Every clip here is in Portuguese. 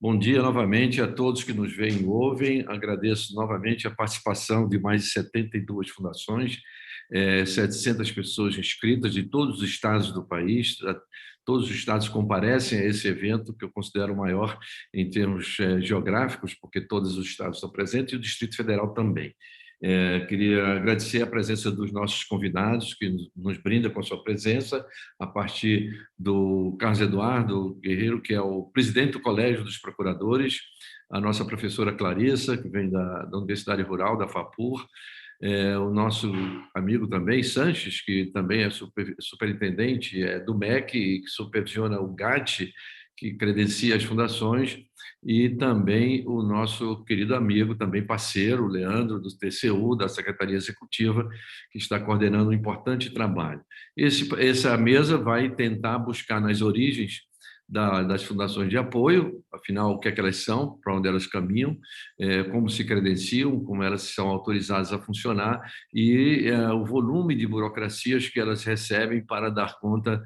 Bom dia novamente a todos que nos veem e ouvem. Agradeço novamente a participação de mais de 72 fundações, 700 pessoas inscritas de todos os estados do país. Todos os estados comparecem a esse evento, que eu considero o maior em termos geográficos, porque todos os estados estão presentes e o Distrito Federal também. Queria agradecer a presença dos nossos convidados, que nos brinda com a sua presença, a partir do Carlos Eduardo Guerreiro, que é o presidente do Colégio dos Procuradores, a nossa professora Clarissa, que vem da Universidade Rural, da FAPUR, o nosso amigo também, Sanches, que também é superintendente do MEC e que supervisiona o GAT, que credencia as fundações, e também o nosso querido amigo, também parceiro, Leandro, do TCU, da Secretaria Executiva, que está coordenando um importante trabalho. Essa mesa vai tentar buscar nas origens das fundações de apoio, afinal, o que é que elas são, para onde elas caminham, como se credenciam, como elas são autorizadas a funcionar e o volume de burocracias que elas recebem para dar conta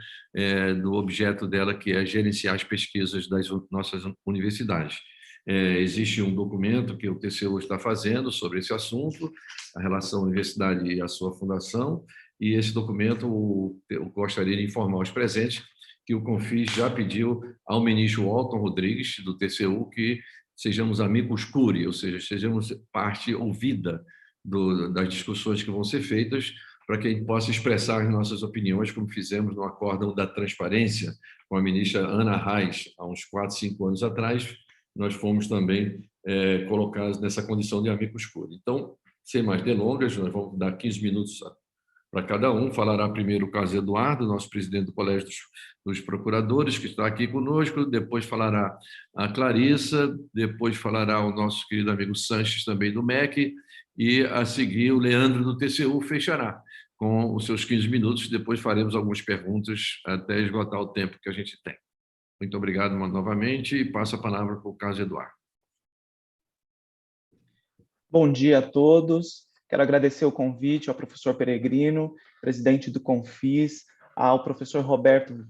do objeto dela, que é gerenciar as pesquisas das nossas universidades. Existe um documento que o TCU está fazendo sobre esse assunto, a relação universidade e a sua fundação, e esse documento eu gostaria de informar os presentes que o Confis já pediu ao ministro Walton Rodrigues, do TCU, que sejamos amigos curi, ou seja, sejamos parte ouvida das discussões que vão ser feitas, para que a gente possa expressar as nossas opiniões, como fizemos no Acórdão da Transparência, com a ministra Ana Reis, há uns 4, 5 anos atrás, nós fomos também colocados nessa condição de amigos curi. Então, sem mais delongas, nós vamos dar 15 minutos para cada um. Falará primeiro o Carlos Eduardo, nosso presidente do Colégio dos Procuradores, que está aqui conosco, depois falará a Clarissa, depois falará o nosso querido amigo Sanches, também do MEC, e a seguir o Leandro do TCU fechará com os seus 15 minutos, depois faremos algumas perguntas até esgotar o tempo que a gente tem. Muito obrigado novamente e passo a palavra para o Carlos Eduardo. Bom dia a todos. Quero agradecer o convite ao professor Peregrino, presidente do Confis, ao professor Roberto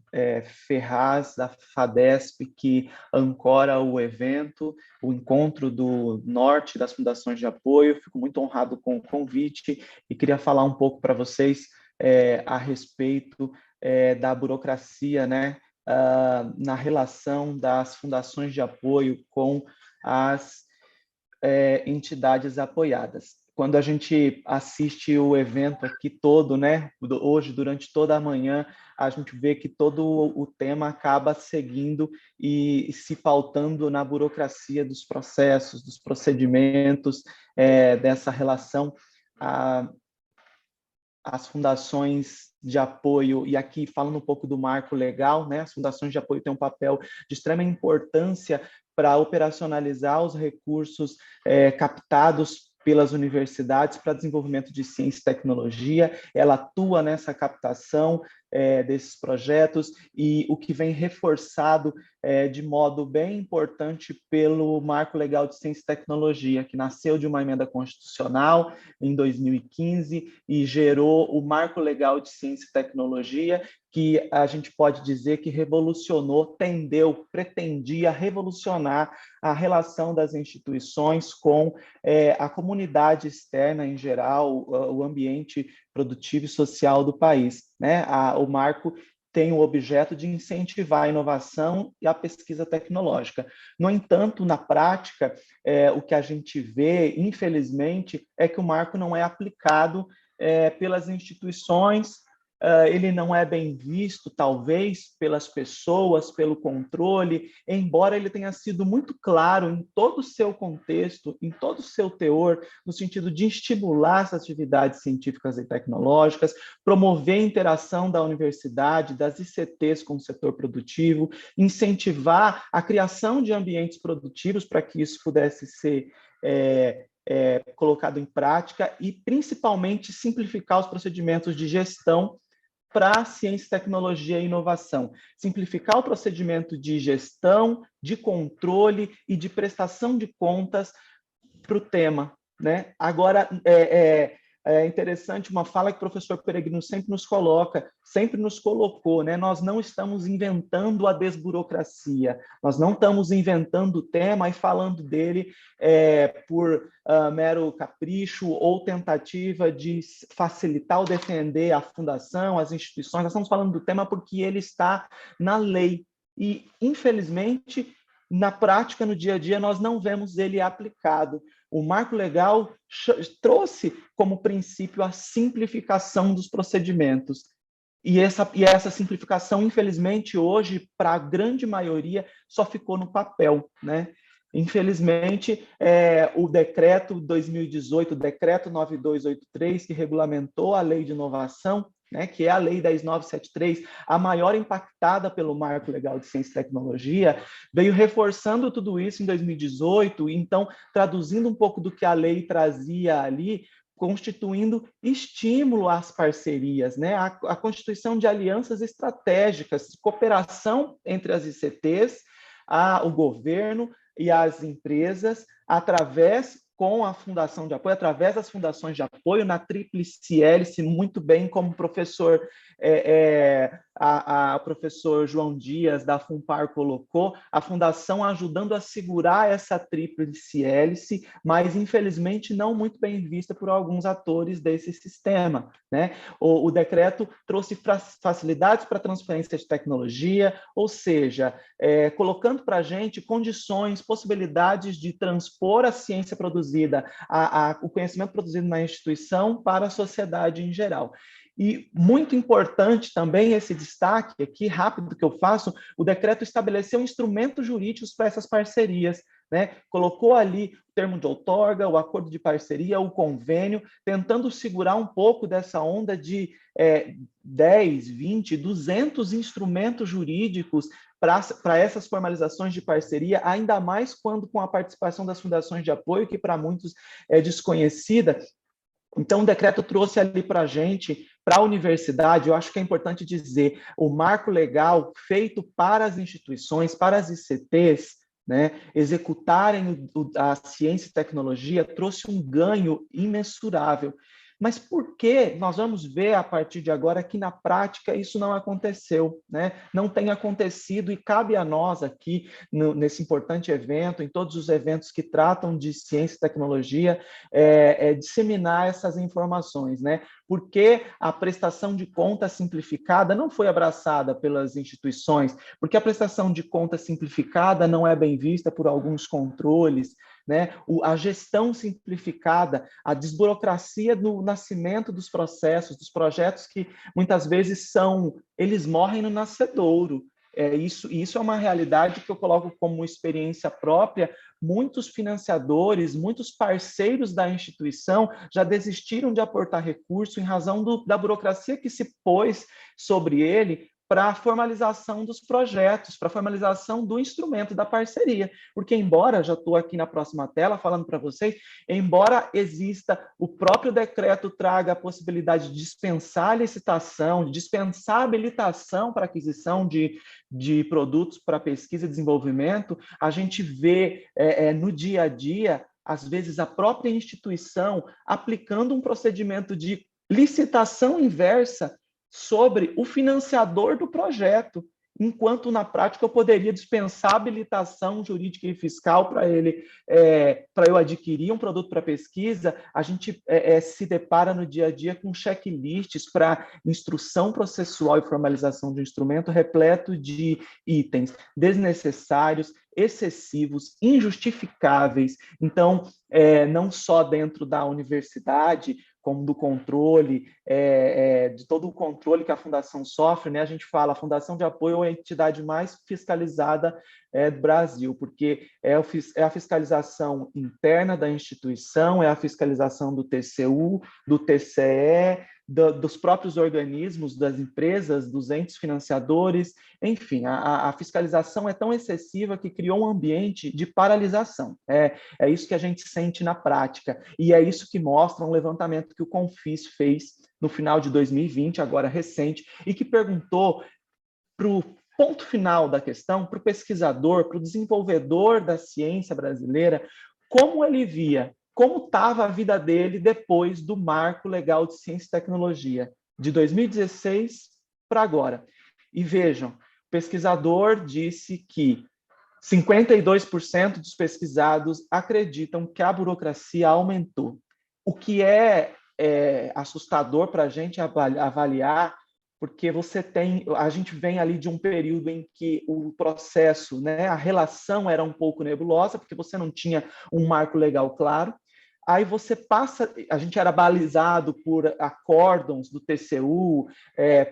Ferraz, da FADESP, que ancora o evento, o encontro do Norte das Fundações de Apoio. Fico muito honrado com o convite e queria falar um pouco para vocês a respeito da burocracia, né, na relação das fundações de apoio com as entidades apoiadas. Quando a gente assiste o evento aqui todo, né, hoje, durante toda a manhã, a gente vê que todo o tema acaba seguindo e se pautando na burocracia dos processos, dos procedimentos, dessa relação às fundações de apoio. E aqui, falando um pouco do marco legal, né, as fundações de apoio têm um papel de extrema importância para operacionalizar os recursos captados pelas universidades para desenvolvimento de ciência e tecnologia. Ela atua nessa captação desses projetos e o que vem reforçado de modo bem importante pelo Marco Legal de Ciência e Tecnologia, que nasceu de uma emenda constitucional em 2015 e gerou o Marco Legal de Ciência e Tecnologia, que a gente pode dizer que revolucionou, pretendia revolucionar a relação das instituições com a comunidade externa em geral, o ambiente produtivo e social do país, né? O marco tem o objeto de incentivar a inovação e a pesquisa tecnológica. No entanto, na prática, o que a gente vê, infelizmente, é que o marco não é aplicado pelas instituições, ele não é bem visto, talvez, pelas pessoas, pelo controle, embora ele tenha sido muito claro em todo o seu contexto, em todo o seu teor, no sentido de estimular essas atividades científicas e tecnológicas, promover a interação da universidade, das ICTs com o setor produtivo, incentivar a criação de ambientes produtivos para que isso pudesse ser colocado em prática e, principalmente, simplificar os procedimentos de gestão para ciência, tecnologia e inovação. Simplificar o procedimento de gestão, de controle e de prestação de contas para o tema, né? Agora, é interessante uma fala que o professor Peregrino sempre nos coloca, sempre nos colocou, né? Nós não estamos inventando a desburocracia, nós não estamos inventando o tema e falando dele por mero capricho ou tentativa de facilitar ou defender a fundação, as instituições. Nós estamos falando do tema porque ele está na lei e, infelizmente, na prática, no dia a dia, nós não vemos ele aplicado. O marco legal trouxe como princípio a simplificação dos procedimentos. E essa simplificação, infelizmente, hoje, para a grande maioria, só ficou no papel, né? Infelizmente, o decreto 2018, o decreto 9283, que regulamentou a lei de inovação, né, que é a lei 10.973, a maior impactada pelo Marco Legal de Ciência e Tecnologia, veio reforçando tudo isso em 2018, então, traduzindo um pouco do que a lei trazia ali, constituindo estímulo às parcerias, né? A constituição de alianças estratégicas, cooperação entre as ICTs, o governo e as empresas, com a fundação de apoio, através das fundações de apoio, na tríplice hélice, muito bem como o professor, o professor João Dias, da FUNPAR, colocou, a fundação ajudando a segurar essa tríplice hélice, mas, infelizmente, não muito bem vista por alguns atores desse sistema, né? O decreto trouxe facilidades para transferência de tecnologia, ou seja, colocando para a gente condições, possibilidades de transpor a ciência produzida, o conhecimento produzido na instituição para a sociedade em geral. E muito importante também esse destaque aqui, rápido que eu faço, o decreto estabeleceu instrumentos jurídicos para essas parcerias, né? Colocou ali o termo de outorga, o acordo de parceria, o convênio, tentando segurar um pouco dessa onda de 10, 20, 200 instrumentos jurídicos para essas formalizações de parceria, ainda mais quando com a participação das fundações de apoio, que para muitos é desconhecida. Então, o decreto trouxe ali para a gente, para a universidade, eu acho que é importante dizer, o marco legal feito para as instituições, para as ICTs, né, executarem a ciência e tecnologia, trouxe um ganho imensurável. Mas por que nós vamos ver a partir de agora que na prática isso não aconteceu, né? Não tem acontecido e cabe a nós aqui, nesse importante evento, em todos os eventos que tratam de ciência e tecnologia, disseminar essas informações, né? Porque a prestação de conta simplificada não foi abraçada pelas instituições, porque a prestação de conta simplificada não é bem vista por alguns controles, né? A gestão simplificada, a desburocracia do nascimento dos processos, dos projetos que muitas vezes eles morrem no nascedouro. Isso é uma realidade que eu coloco como experiência própria. Muitos financiadores, muitos parceiros da instituição já desistiram de aportar recurso em razão da burocracia que se pôs sobre ele para a formalização dos projetos, para a formalização do instrumento da parceria. Porque, embora, já estou aqui na próxima tela falando para vocês, embora exista, o próprio decreto traga a possibilidade de dispensar a licitação, de dispensar a habilitação para aquisição de produtos para pesquisa e desenvolvimento, a gente vê no dia a dia, às vezes, a própria instituição aplicando um procedimento de licitação inversa sobre o financiador do projeto, enquanto na prática eu poderia dispensar a habilitação jurídica e fiscal para eu adquirir um produto para pesquisa. A gente se depara no dia a dia com checklists para instrução processual e formalização de um instrumento repleto de itens desnecessários, excessivos, injustificáveis. Então, não só dentro da universidade, como do controle, de todo o controle que a Fundação sofre, né? A gente fala, a Fundação de Apoio é a entidade mais fiscalizada do Brasil, porque é a fiscalização interna da instituição, é a fiscalização do TCU, do TCE, dos próprios organismos, das empresas, dos entes financiadores, enfim, a fiscalização é tão excessiva que criou um ambiente de paralisação. É isso que a gente sente na prática, e é isso que mostra um levantamento que o Confis fez no final de 2020, agora recente, e que perguntou para o ponto final da questão, para o pesquisador, para o desenvolvedor da ciência brasileira, como ele via, como estava a vida dele depois do Marco Legal de Ciência e Tecnologia, de 2016 para agora. E vejam, o pesquisador disse que 52% dos pesquisados acreditam que a burocracia aumentou. O que é assustador para a gente avaliar, porque a gente vem ali de um período em que o processo, né, a relação era um pouco nebulosa, porque você não tinha um marco legal claro. Aí você passa, a gente era balizado por acórdãos do TCU,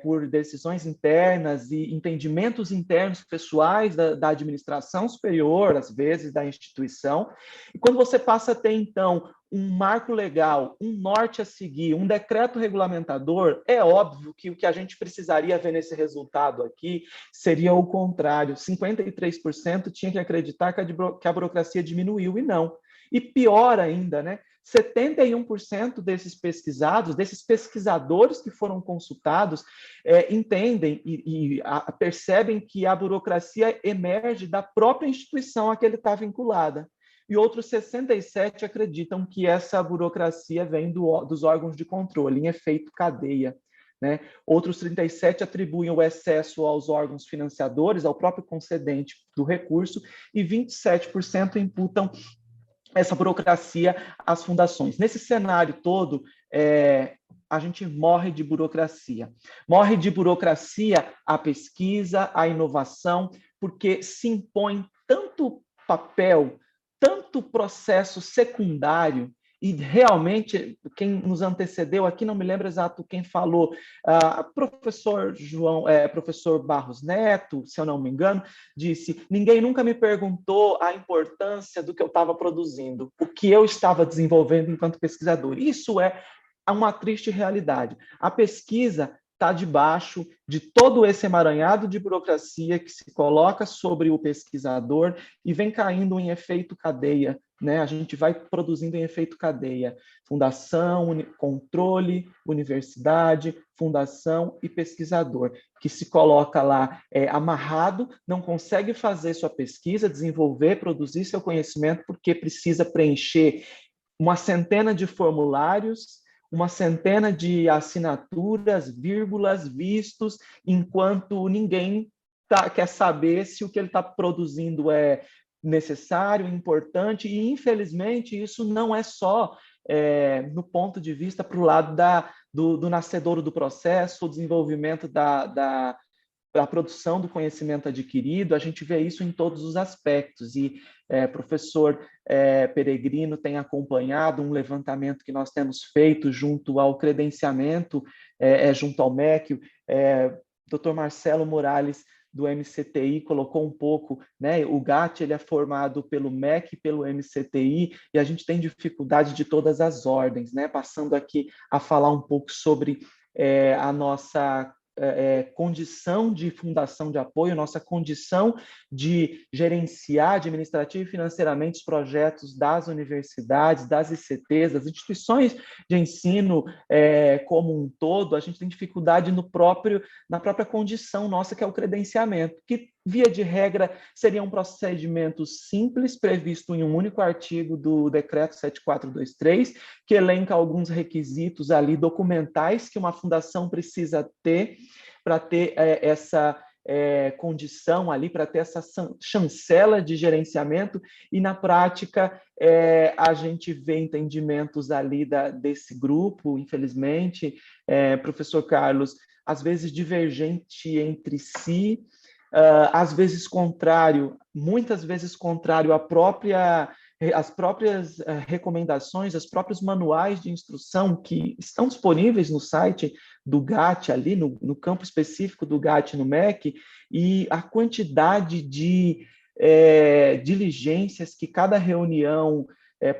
por decisões internas e entendimentos internos pessoais da administração superior, às vezes da instituição. E quando você passa a ter, então, um marco legal, um norte a seguir, um decreto regulamentador, é óbvio que o que a gente precisaria ver nesse resultado aqui seria o contrário. 53% tinha que acreditar que a burocracia diminuiu, e não. E pior ainda, né? 71% desses pesquisados, desses pesquisadores que foram consultados, entendem e percebem que a burocracia emerge da própria instituição a que ele está vinculada. E outros 67 acreditam que essa burocracia vem dos órgãos de controle, em efeito cadeia. Né? Outros 37 atribuem o excesso aos órgãos financiadores, ao próprio concedente do recurso, e 27% imputam essa burocracia às fundações. Nesse cenário todo, a gente morre de burocracia. Morre de burocracia a pesquisa, a inovação, porque se impõe tanto papel, tanto processo secundário, e realmente, quem nos antecedeu aqui, não me lembro exato quem falou, professor Barros Neto, se eu não me engano, disse: ninguém nunca me perguntou a importância do que eu estava produzindo, o que eu estava desenvolvendo enquanto pesquisador. Isso é uma triste realidade. A pesquisa está debaixo de todo esse emaranhado de burocracia que se coloca sobre o pesquisador e vem caindo em efeito cadeia, né? A gente vai produzindo em efeito cadeia. Fundação, controle, universidade, fundação e pesquisador, que se coloca lá amarrado, não consegue fazer sua pesquisa, desenvolver, produzir seu conhecimento, porque precisa preencher uma centena de formulários, uma centena de assinaturas, vírgulas, vistos, enquanto ninguém quer saber se o que ele está produzindo é necessário, importante, e infelizmente isso não é só no ponto de vista para o lado do nascedouro do processo, o desenvolvimento da produção do conhecimento adquirido. A gente vê isso em todos os aspectos, e professor Peregrino tem acompanhado um levantamento que nós temos feito junto ao credenciamento, junto ao MEC. Dr. Marcelo Morales, do MCTI, colocou um pouco, né? O GAT ele é formado pelo MEC e pelo MCTI, e a gente tem dificuldade de todas as ordens, né? Passando aqui a falar um pouco sobre a nossa condição de fundação de apoio, nossa condição de gerenciar administrativa e financeiramente os projetos das universidades, das ICTs, das instituições de ensino como um todo. A gente tem dificuldade na própria condição nossa, que é o credenciamento, que, via de regra, seria um procedimento simples, previsto em um único artigo do Decreto 7423, que elenca alguns requisitos ali documentais que uma fundação precisa ter para ter essa condição ali, para ter essa chancela de gerenciamento, e na prática a gente vê entendimentos ali desse grupo, infelizmente, professor Carlos, às vezes divergente entre si, às vezes contrário, muitas vezes contrário às próprias recomendações, aos próprios manuais de instrução que estão disponíveis no site do GAT, ali no campo específico do GAT no MEC, e a quantidade de diligências que cada reunião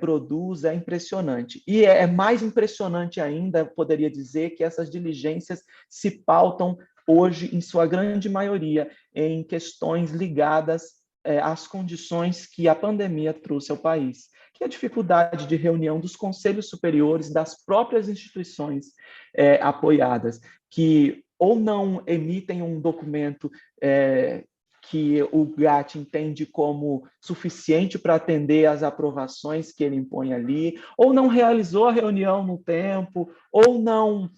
produz é impressionante. E é mais impressionante ainda, poderia dizer, que essas diligências se pautam hoje, em sua grande maioria, em questões ligadas às condições que a pandemia trouxe ao país, que é a dificuldade de reunião dos conselhos superiores das próprias instituições apoiadas, que ou não emitem um documento que o GAT entende como suficiente para atender às aprovações que ele impõe ali, ou não realizou a reunião no tempo, ou não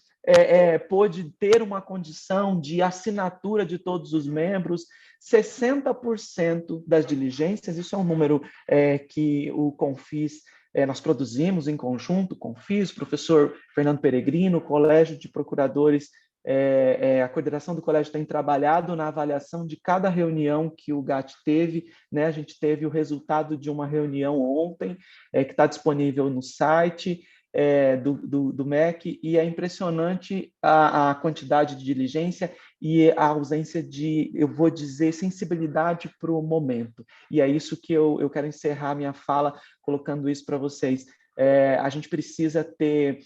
pôde ter uma condição de assinatura de todos os membros. 60% das diligências, isso é um número que o Confis, nós produzimos em conjunto, Confis, professor Fernando Peregrino, o Colégio de Procuradores, a coordenação do colégio tem trabalhado na avaliação de cada reunião que o GAT teve, né? A gente teve o resultado de uma reunião ontem, que está disponível no site do MEC, e é impressionante a quantidade de diligência e a ausência de, eu vou dizer, sensibilidade para o momento. E é isso que eu quero encerrar minha fala colocando isso para vocês. A gente precisa ter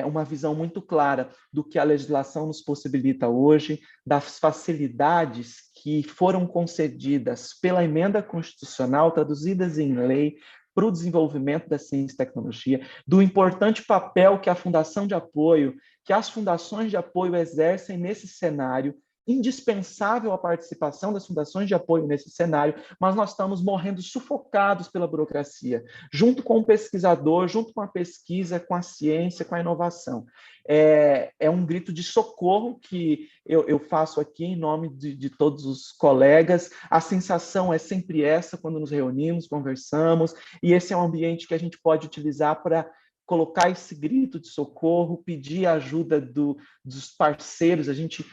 uma visão muito clara do que a legislação nos possibilita hoje, das facilidades que foram concedidas pela emenda constitucional, traduzidas em lei, para o desenvolvimento da ciência e tecnologia, do importante papel que a Fundação de Apoio, que as fundações de apoio exercem nesse cenário, indispensável a participação das fundações de apoio nesse cenário, mas nós estamos morrendo sufocados pela burocracia, junto com o pesquisador, junto com a pesquisa, com a ciência, com a inovação. É um grito de socorro que eu faço aqui em nome de todos os colegas. A sensação é sempre essa quando nos reunimos, conversamos, e esse é um ambiente que a gente pode utilizar para colocar esse grito de socorro, pedir a ajuda dos parceiros. A gente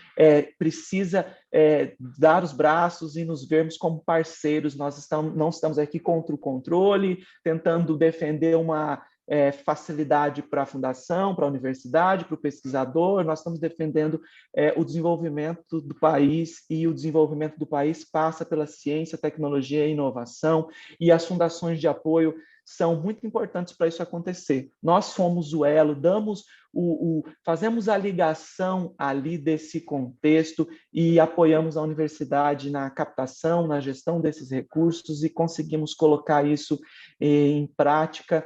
precisa dar os braços e nos vermos como parceiros. Nós não estamos aqui contra o controle, tentando defender uma facilidade para a fundação, para a universidade, para o pesquisador. Nós estamos defendendo o desenvolvimento do país, e o desenvolvimento do país passa pela ciência, tecnologia e inovação, e as fundações de apoio são muito importantes para isso acontecer. Nós somos o elo, fazemos a ligação ali desse contexto e apoiamos a universidade na captação, na gestão desses recursos, e conseguimos colocar isso em prática.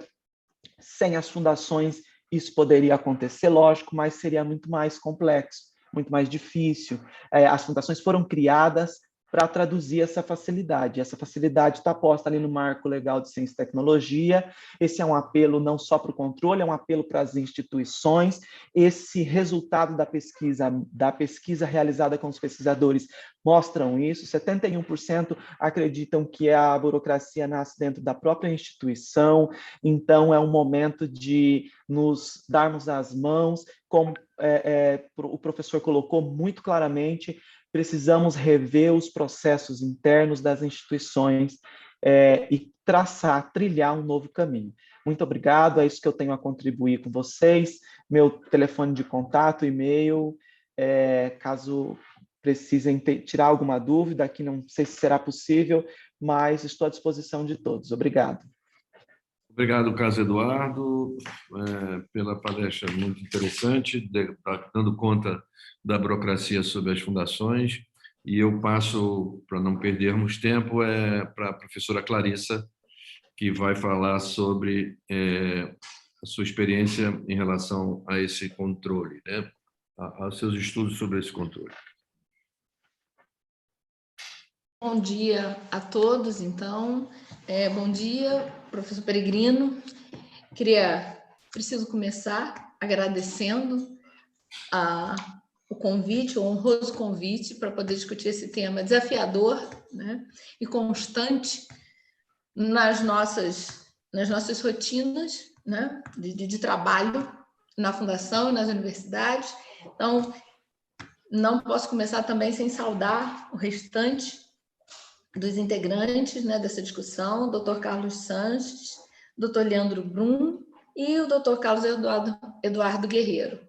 Sem as fundações, isso poderia acontecer, lógico, mas seria muito mais complexo, muito mais difícil. As fundações foram criadas para traduzir essa facilidade. Essa facilidade está posta ali no Marco Legal de Ciência e Tecnologia. Esse é um apelo não só para o controle, é um apelo para as instituições. Esse resultado da pesquisa realizada com os pesquisadores mostram isso. 71% acreditam que a burocracia nasce dentro da própria instituição. Então, é um momento de nos darmos as mãos, como o professor colocou muito claramente. Precisamos rever os processos internos das instituições e trilhar um novo caminho. Muito obrigado, é isso que eu tenho a contribuir com vocês. Meu telefone de contato, e-mail, caso precisem tirar alguma dúvida, aqui não sei se será possível, mas estou à disposição de todos. Obrigado. Obrigado, Carlos Eduardo, pela palestra muito interessante, dando conta da burocracia sobre as fundações. E eu passo, para não perdermos tempo, para a professora Clarissa, que vai falar sobre a sua experiência em relação a esse controle, né? Aos seus estudos sobre esse controle. Bom dia a todos, então. Bom dia, professor Peregrino. Preciso começar agradecendo o convite, o honroso convite, para poder discutir esse tema desafiador, né, e constante nas nossas rotinas, né, de trabalho na Fundação e nas universidades. Então, não posso começar também sem saudar o restante dos integrantes, né, dessa discussão, o Dr. Carlos Sanches, Dr. Leandro Brum e o Dr. Carlos Eduardo Guerreiro.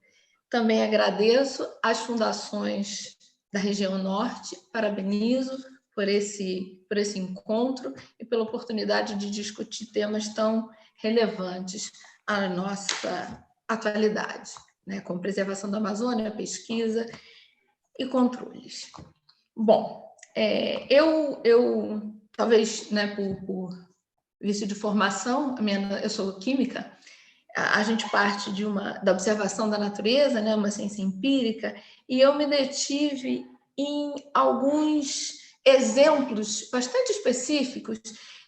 Também agradeço às fundações da região norte, parabenizo por esse encontro e pela oportunidade de discutir temas tão relevantes à nossa atualidade, né, como preservação da Amazônia, pesquisa e controles. Bom, eu talvez, né, por vício de formação, eu sou química, a gente parte da observação da natureza, né, uma ciência empírica, e eu me detive em alguns exemplos bastante específicos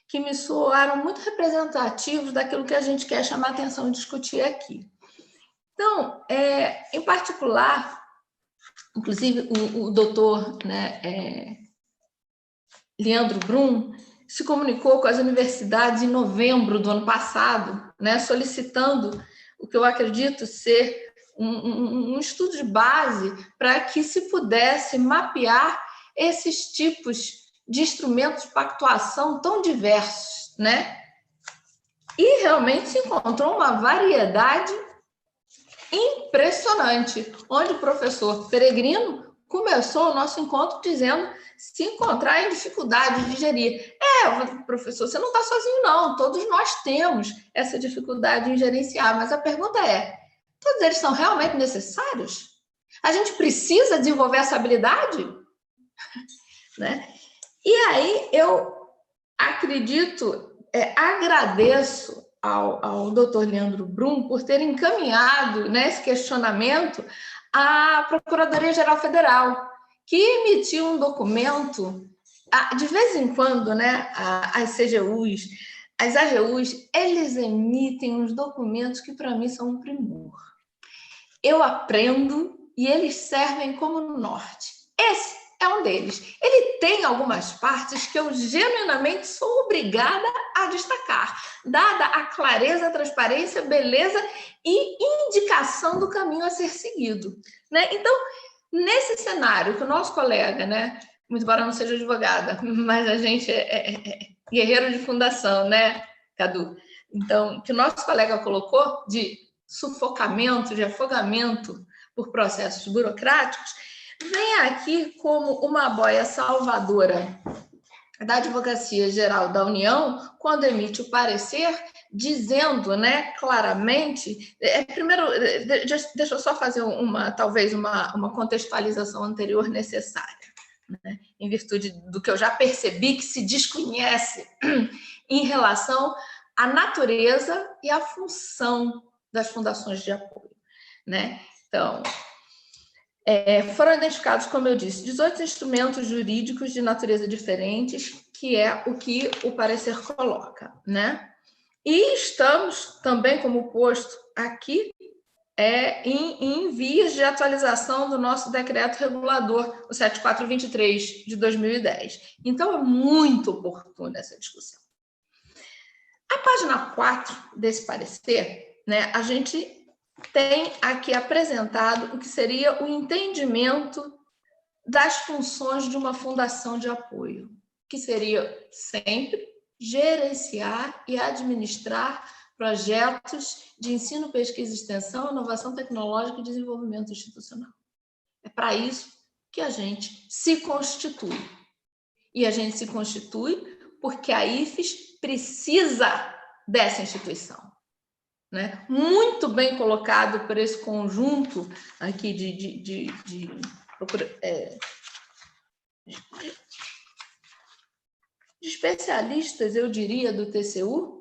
que me soaram muito representativos daquilo que a gente quer chamar atenção e discutir aqui. Então, em particular, inclusive o doutor, né, Leandro Brum se comunicou com as universidades em novembro do ano passado, né, solicitando o que eu acredito ser um estudo de base para que se pudesse mapear esses tipos de instrumentos de pactuação tão diversos, né? E realmente se encontrou uma variedade impressionante, onde o professor Peregrino começou o nosso encontro dizendo se encontrar em dificuldade de gerir. Professor, você não está sozinho, não. Todos nós temos essa dificuldade em gerenciar, mas a pergunta é, todos eles são realmente necessários? A gente precisa desenvolver essa habilidade? Né? E aí eu acredito, agradeço ao Dr. Leandro Brum por ter encaminhado, né, esse questionamento à Procuradoria-Geral Federal, que emitiu um documento, de vez em quando, né, as CGUs, as AGUs, eles emitem uns documentos que para mim são um primor. Eu aprendo e eles servem como norte. Esse é um deles. Ele tem algumas partes que eu genuinamente sou obrigada a destacar, dada a clareza, a transparência, beleza e indicação do caminho a ser seguido, né? Então, nesse cenário que o nosso colega, né, muito embora eu não seja advogada, mas a gente é guerreiro de fundação, né, Cadu? Então, que o nosso colega colocou de sufocamento, de afogamento por processos burocráticos, vem aqui como uma boia salvadora da Advocacia Geral da União, quando emite o parecer, dizendo, né, claramente... Primeiro, deixa eu só fazer talvez uma contextualização anterior necessária, né, em virtude do que eu já percebi que se desconhece em relação à natureza e à função das fundações de apoio, né? Então... foram identificados, como eu disse, 18 instrumentos jurídicos de natureza diferentes, que é o que o parecer coloca, né? E estamos também, como posto aqui, em vias de atualização do nosso decreto regulador, o 7423 de 2010. Então, é muito oportuna essa discussão. A página 4 desse parecer, né, a gente tem aqui apresentado o que seria o entendimento das funções de uma fundação de apoio, que seria sempre gerenciar e administrar projetos de ensino, pesquisa e extensão, inovação tecnológica e desenvolvimento institucional. É para isso que a gente se constitui. E a gente se constitui porque a IFES precisa dessa instituição. Né? Muito bem colocado por esse conjunto aqui de especialistas, eu diria, do TCU.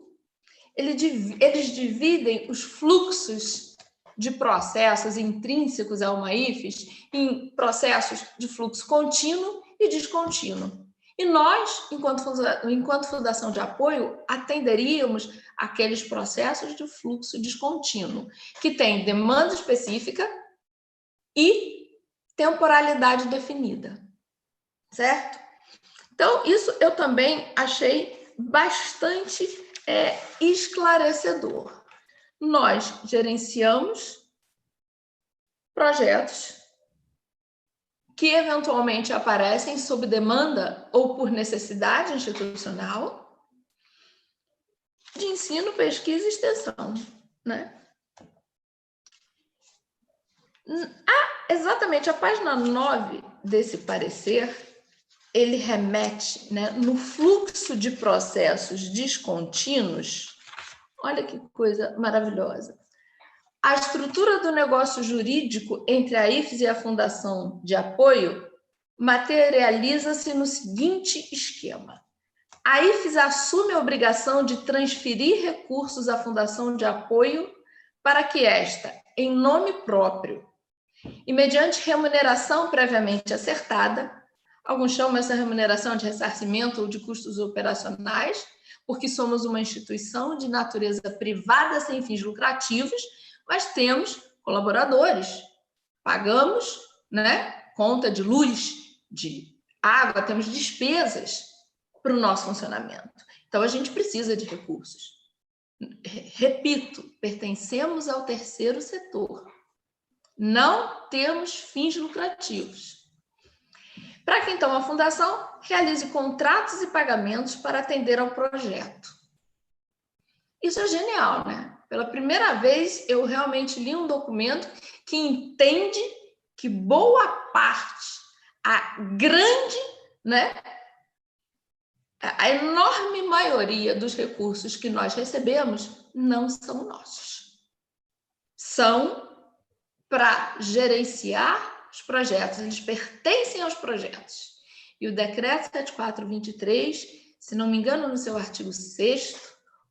Eles dividem os fluxos de processos intrínsecos a uma IFES em processos de fluxo contínuo e descontínuo. E nós, enquanto fundação de apoio, atenderíamos aqueles processos de fluxo descontínuo, que tem demanda específica e temporalidade definida, certo? Então, isso eu também achei bastante esclarecedor. Nós gerenciamos projetos que eventualmente aparecem sob demanda ou por necessidade institucional de ensino, pesquisa e extensão, né? Exatamente, a página 9 desse parecer, ele remete, né, no fluxo de processos descontínuos. Olha que coisa maravilhosa. A estrutura do negócio jurídico entre a IFES e a Fundação de Apoio materializa-se no seguinte esquema. A IFES assume a obrigação de transferir recursos à Fundação de Apoio para que esta, em nome próprio e mediante remuneração previamente acertada, Alguns chamam essa remuneração de ressarcimento ou de custos operacionais, porque somos uma instituição de natureza privada sem fins lucrativos, mas temos colaboradores, pagamos, né, conta de luz, de água, temos despesas para o nosso funcionamento. Então, a gente precisa de recursos. Repito, pertencemos ao terceiro setor. Não temos fins lucrativos. Para que, então, a Fundação realize contratos e pagamentos para atender ao projeto. Isso é genial, né? Pela primeira vez, eu realmente li um documento que entende que boa parte, a grande, né, a enorme maioria dos recursos que nós recebemos não são nossos. São para gerenciar os projetos, eles pertencem aos projetos. E o Decreto 7423, se não me engano, no seu artigo 6º,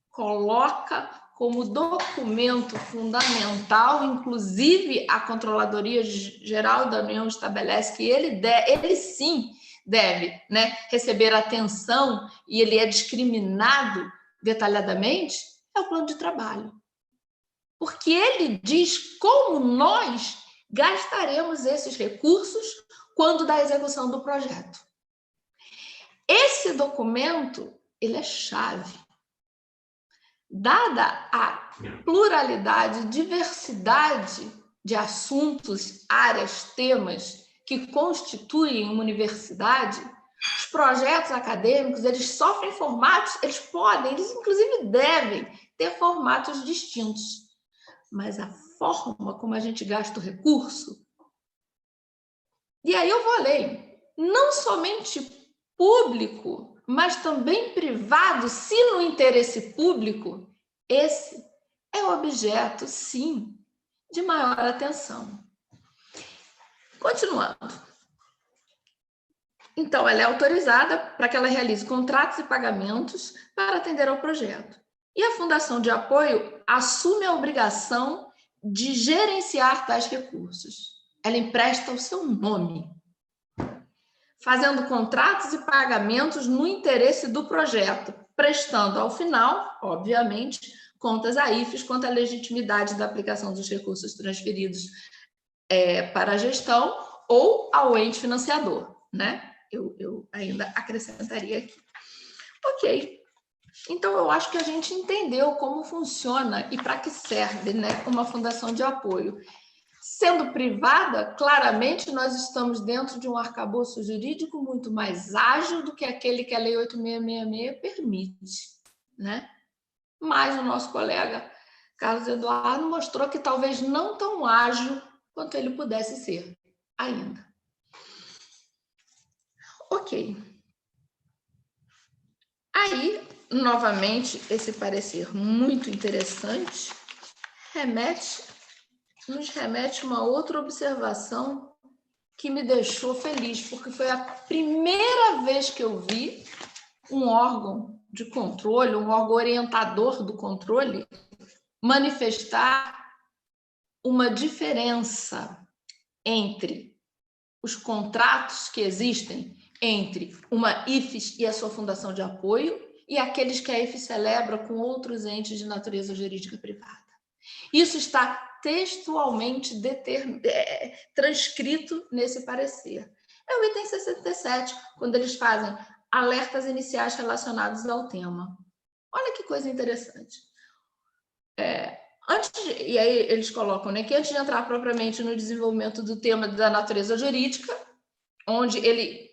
coloca como documento fundamental, inclusive a Controladoria Geral da União estabelece que ele sim deve, né, receber atenção, e ele é discriminado detalhadamente, é o plano de trabalho. Porque ele diz como nós gastaremos esses recursos quando da execução do projeto. Esse documento, ele é chave. Dada a pluralidade, diversidade de assuntos, áreas, temas que constituem uma universidade, os projetos acadêmicos, eles sofrem formatos, eles inclusive devem ter formatos distintos. Mas a forma como a gente gasta o recurso, e aí eu vou além, não somente público, mas também privado, se no interesse público, esse é objeto, sim, de maior atenção. Continuando. Então, ela é autorizada para que ela realize contratos e pagamentos para atender ao projeto. E a Fundação de Apoio assume a obrigação de gerenciar tais recursos. Ela empresta o seu nome, fazendo contratos e pagamentos no interesse do projeto, prestando ao final, obviamente, contas a IFES quanto à legitimidade da aplicação dos recursos transferidos para a gestão ou ao ente financiador, né? Eu ainda acrescentaria aqui. Ok. Então, eu acho que a gente entendeu como funciona e para que serve, né, uma fundação de apoio. Sendo privada, claramente nós estamos dentro de um arcabouço jurídico muito mais ágil do que aquele que a Lei 8666 permite, né? Mas o nosso colega Carlos Eduardo mostrou que talvez não tão ágil quanto ele pudesse ser ainda. Ok. Aí, novamente, esse parecer muito interessante nos remete uma outra observação que me deixou feliz, porque foi a primeira vez que eu vi um órgão de controle, um órgão orientador do controle, manifestar uma diferença entre os contratos que existem entre uma IFES e a sua fundação de apoio e aqueles que a IFES celebra com outros entes de natureza jurídica privada. Isso está textualmente transcrito nesse parecer. É o item 67, quando eles fazem alertas iniciais relacionados ao tema. Olha que coisa interessante. E aí eles colocam, né, que antes de entrar propriamente no desenvolvimento do tema da natureza jurídica, onde ele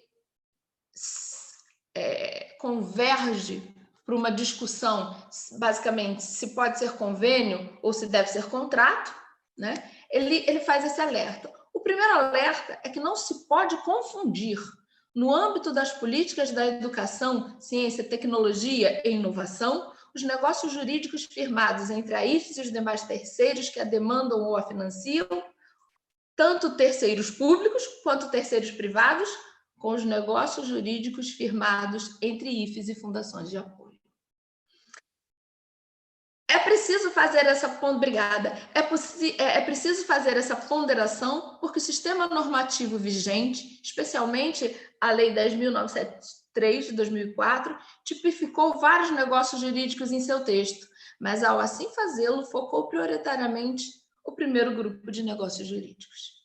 converge para uma discussão, basicamente, se pode ser convênio ou se deve ser contrato, né? Ele faz esse alerta. O primeiro alerta é que não se pode confundir, no âmbito das políticas da educação, ciência, tecnologia e inovação, os negócios jurídicos firmados entre a IFES e os demais terceiros que a demandam ou a financiam, tanto terceiros públicos quanto terceiros privados, com os negócios jurídicos firmados entre IFES e fundações de apoio. É preciso fazer essa preciso fazer essa ponderação, porque o sistema normativo vigente, especialmente a Lei 10.973 de 2004, tipificou vários negócios jurídicos em seu texto, mas ao assim fazê-lo, focou prioritariamente o primeiro grupo de negócios jurídicos.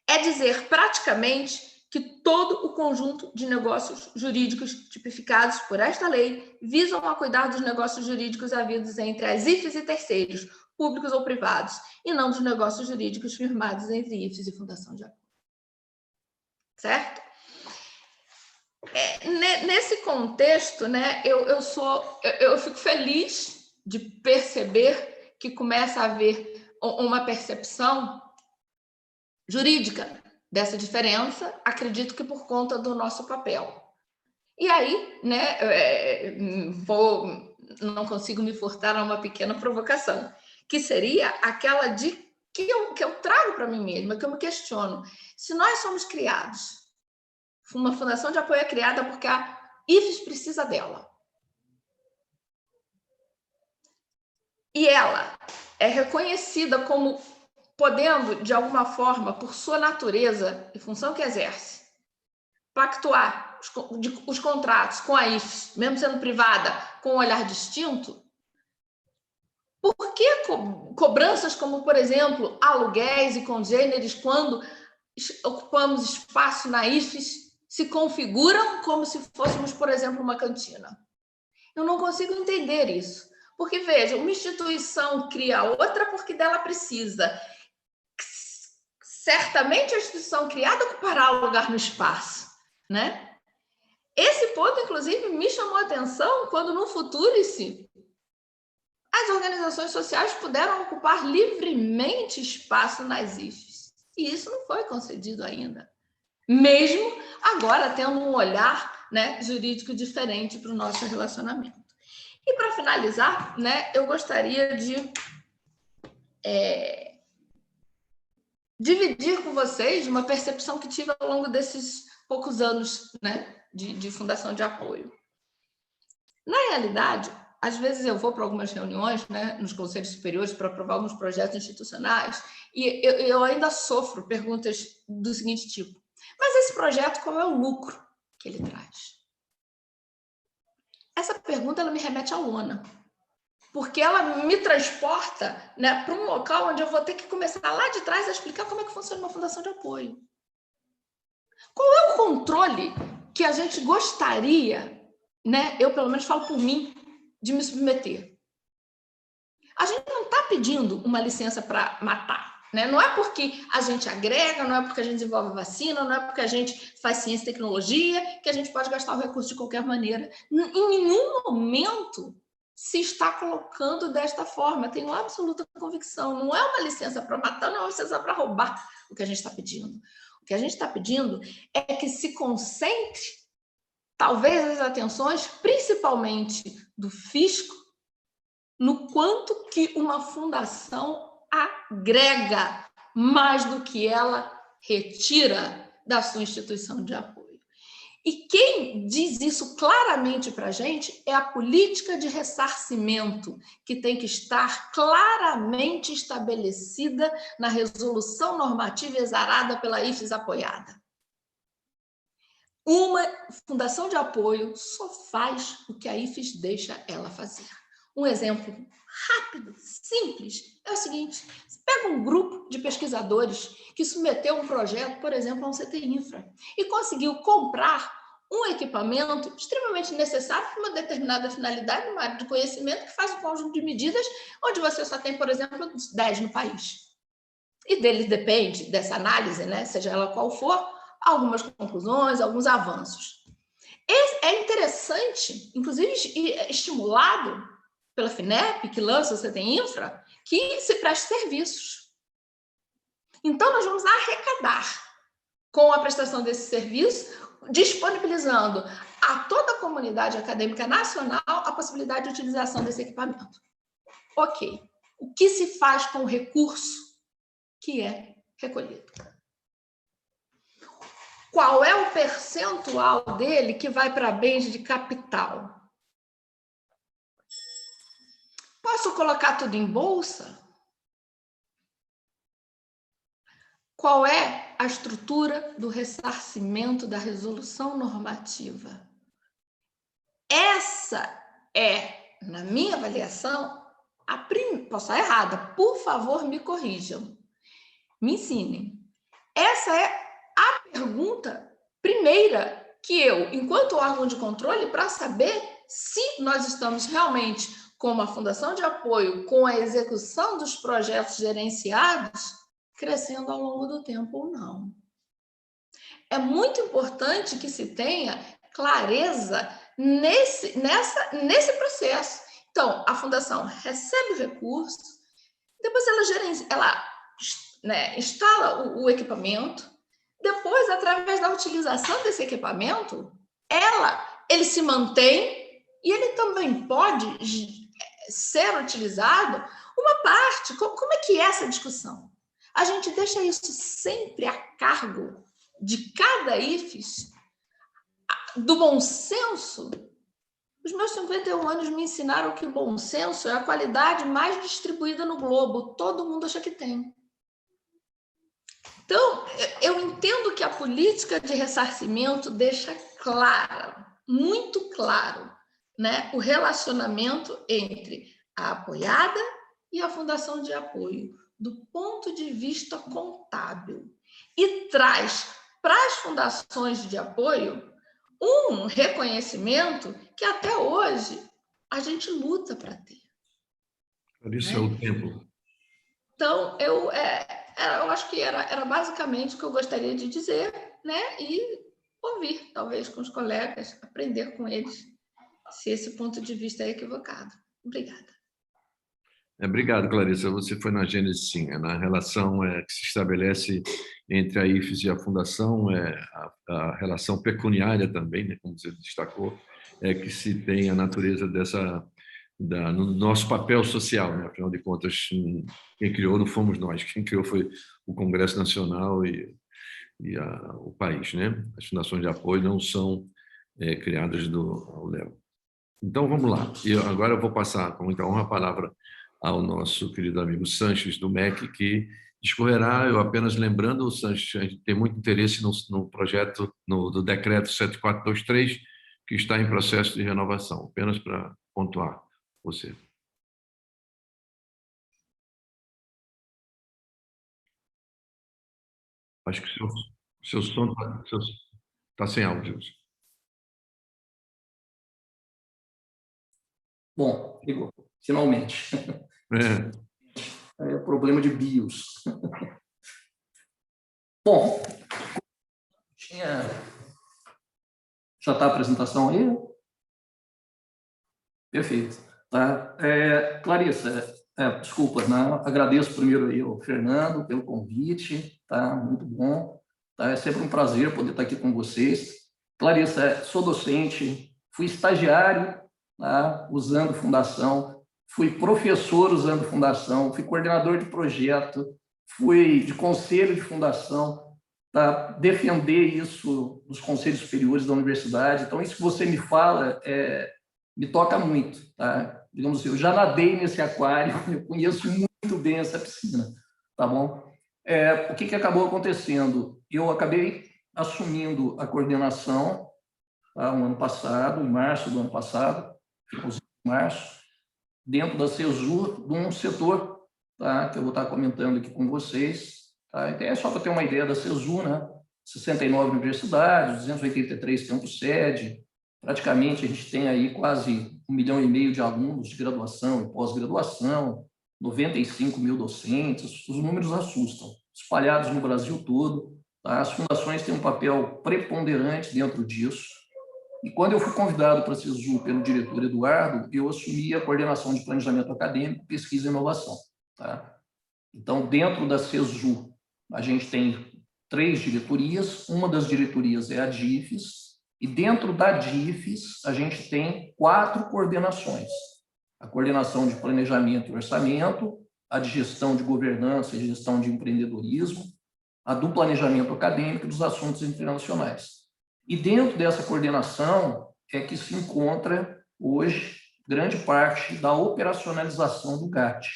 É dizer, praticamente, que todo o conjunto de negócios jurídicos tipificados por esta lei visam a cuidar dos negócios jurídicos havidos entre as IFES e terceiros, públicos ou privados, e não dos negócios jurídicos firmados entre IFES e Fundação de Apoio. Certo? Nesse contexto, né, eu fico feliz de perceber que começa a haver uma percepção jurídica dessa diferença, acredito que por conta do nosso papel. E aí, né, não consigo me furtar a uma pequena provocação, que seria aquela que eu trago para mim mesma, que eu me questiono. Se nós somos criados, uma fundação de apoio é criada porque a IFES precisa dela. E ela é reconhecida como podendo, de alguma forma, por sua natureza e função que exerce, pactuar os contratos com a IFES, mesmo sendo privada, com um olhar distinto, por que cobranças como, por exemplo, aluguéis e congêneres, quando ocupamos espaço na IFES, se configuram como se fôssemos, por exemplo, uma cantina? Eu não consigo entender isso. Porque, veja, uma instituição cria outra porque dela precisa. Certamente a instituição criada ocupará o lugar no espaço, né? Esse ponto, inclusive, me chamou a atenção quando, no Futurice, as organizações sociais puderam ocupar livremente espaço nas IFES. E isso não foi concedido ainda. Mesmo agora tendo um olhar, né, jurídico diferente para o nosso relacionamento. E, para finalizar, né, eu gostaria de dividir com vocês uma percepção que tive ao longo desses poucos anos, né, de fundação de apoio. Na realidade, às vezes eu vou para algumas reuniões, né, nos conselhos superiores para aprovar alguns projetos institucionais e eu ainda sofro perguntas do seguinte tipo: mas esse projeto, qual é o lucro que ele traz? Essa pergunta ela me remete à lona, porque ela me transporta, né, para um local onde eu vou ter que começar lá de trás a explicar como é que funciona uma fundação de apoio. Qual é o controle que a gente gostaria, né, eu pelo menos falo por mim, de me submeter? A gente não está pedindo uma licença para matar, né? Não é porque a gente agrega, não é porque a gente desenvolve vacina, não é porque a gente faz ciência e tecnologia que a gente pode gastar o recurso de qualquer maneira. Em nenhum momento se está colocando desta forma, tenho absoluta convicção. Não é uma licença para matar, não é uma licença para roubar o que a gente está pedindo. O que a gente está pedindo é que se concentre, talvez, as atenções, principalmente do fisco, no quanto que uma fundação agrega mais do que ela retira da sua instituição de apoio. E quem diz isso claramente para a gente é a política de ressarcimento, que tem que estar claramente estabelecida na resolução normativa exarada pela IFES apoiada. Uma fundação de apoio só faz o que a IFES deixa ela fazer. Um exemplo rápido, simples, é o seguinte: você pega um grupo de pesquisadores que submeteu um projeto, por exemplo, a um CT Infra, e conseguiu comprar um equipamento extremamente necessário para uma determinada finalidade, numa área de conhecimento, que faz um conjunto de medidas onde você só tem, por exemplo, 10 no país. E deles depende dessa análise, né, seja ela qual for, algumas conclusões, alguns avanços. É interessante, inclusive estimulado pela FINEP, que lança o CT Infra, que se preste serviços. Então, nós vamos arrecadar com a prestação desse serviço, disponibilizando a toda a comunidade acadêmica nacional a possibilidade de utilização desse equipamento. Ok. O que se faz com o recurso que é recolhido? Qual é o percentual dele que vai para bens de capital? Posso posso colocar tudo em bolsa? Qual é a estrutura do ressarcimento da resolução normativa? Essa é, na minha avaliação, posso estar errada, por favor, me corrijam, me ensinem. Essa é a pergunta primeira que eu, enquanto órgão de controle, para saber se nós estamos realmente com uma fundação de apoio, com a execução dos projetos gerenciados, crescendo ao longo do tempo ou não. É muito importante que se tenha clareza nesse processo. Então, a fundação recebe o recurso, depois ela instala o equipamento, depois, através da utilização desse equipamento, ele se mantém e ele também pode ser utilizado uma parte. Como é que é essa discussão? A gente deixa isso sempre a cargo de cada IFES, do bom senso. Os meus 51 anos me ensinaram que o bom senso é a qualidade mais distribuída no globo. Todo mundo acha que tem. Então, eu entendo que a política de ressarcimento deixa muito claro, né, o relacionamento entre a apoiada e a fundação de apoio, do ponto de vista contábil, e traz para as fundações de apoio um reconhecimento que até hoje a gente luta para ter. Por isso é o tempo. Então, eu acho que era basicamente o que eu gostaria de dizer, né? E ouvir, talvez, com os colegas, aprender com eles, se esse ponto de vista é equivocado. Obrigada. Obrigado, Clarissa. Você foi na gênese, sim. É na relação que se estabelece entre a IFES e a Fundação, a relação pecuniária também, né, como você destacou, que se tem a natureza no nosso papel social, né? Afinal de contas, quem criou não fomos nós, quem criou foi o Congresso Nacional e o país, né? As fundações de apoio não são criadas ao Léo. Então, vamos lá. E agora eu vou passar, com muita honra, a palavra ao nosso querido amigo Sanches, do MEC, que discorrerá, eu apenas lembrando, Sanches, a gente tem muito interesse no projeto, do decreto 7423, que está em processo de renovação, apenas para pontuar você. Acho que seu som está sem áudio. Bom, ligou, finalmente. É problema de BIOS. Bom, já está a apresentação aí? Perfeito. Tá? Clarissa, desculpa, né? Agradeço primeiro aí ao Fernando pelo convite, tá? Muito bom. Tá? É sempre um prazer poder estar aqui com vocês. Clarissa, sou docente, fui estagiário, tá? Usando fundação, fui professor usando fundação, fui coordenador de projeto, fui de conselho de fundação, tá? Defender isso nos conselhos superiores da universidade. Então, isso que você me fala me toca muito, tá? Digamos assim, eu já nadei nesse aquário, eu conheço muito bem essa piscina, tá bom? O que acabou acontecendo? Eu acabei assumindo a coordenação, tá, um ano passado, em março do ano passado, em março, dentro da CESU, de um setor, tá, que eu vou estar comentando aqui com vocês. Tá? Então, só para ter uma ideia da CESU, né? 69 universidades, 283 campos sede, praticamente a gente tem aí quase 1,5 milhão de alunos de graduação e pós-graduação, 95 mil docentes, os números assustam, espalhados no Brasil todo. Tá? As fundações têm um papel preponderante dentro disso. E quando eu fui convidado para a CESU pelo diretor Eduardo, eu assumi a coordenação de planejamento acadêmico, pesquisa e inovação. Tá? Então, dentro da CESU, a gente tem 3 diretorias, uma das diretorias é a DIFES, e dentro da DIFES, a gente tem 4 coordenações. A coordenação de planejamento e orçamento, a de gestão de governança e gestão de empreendedorismo, a do planejamento acadêmico e dos assuntos internacionais. E dentro dessa coordenação é que se encontra hoje grande parte da operacionalização do GAT.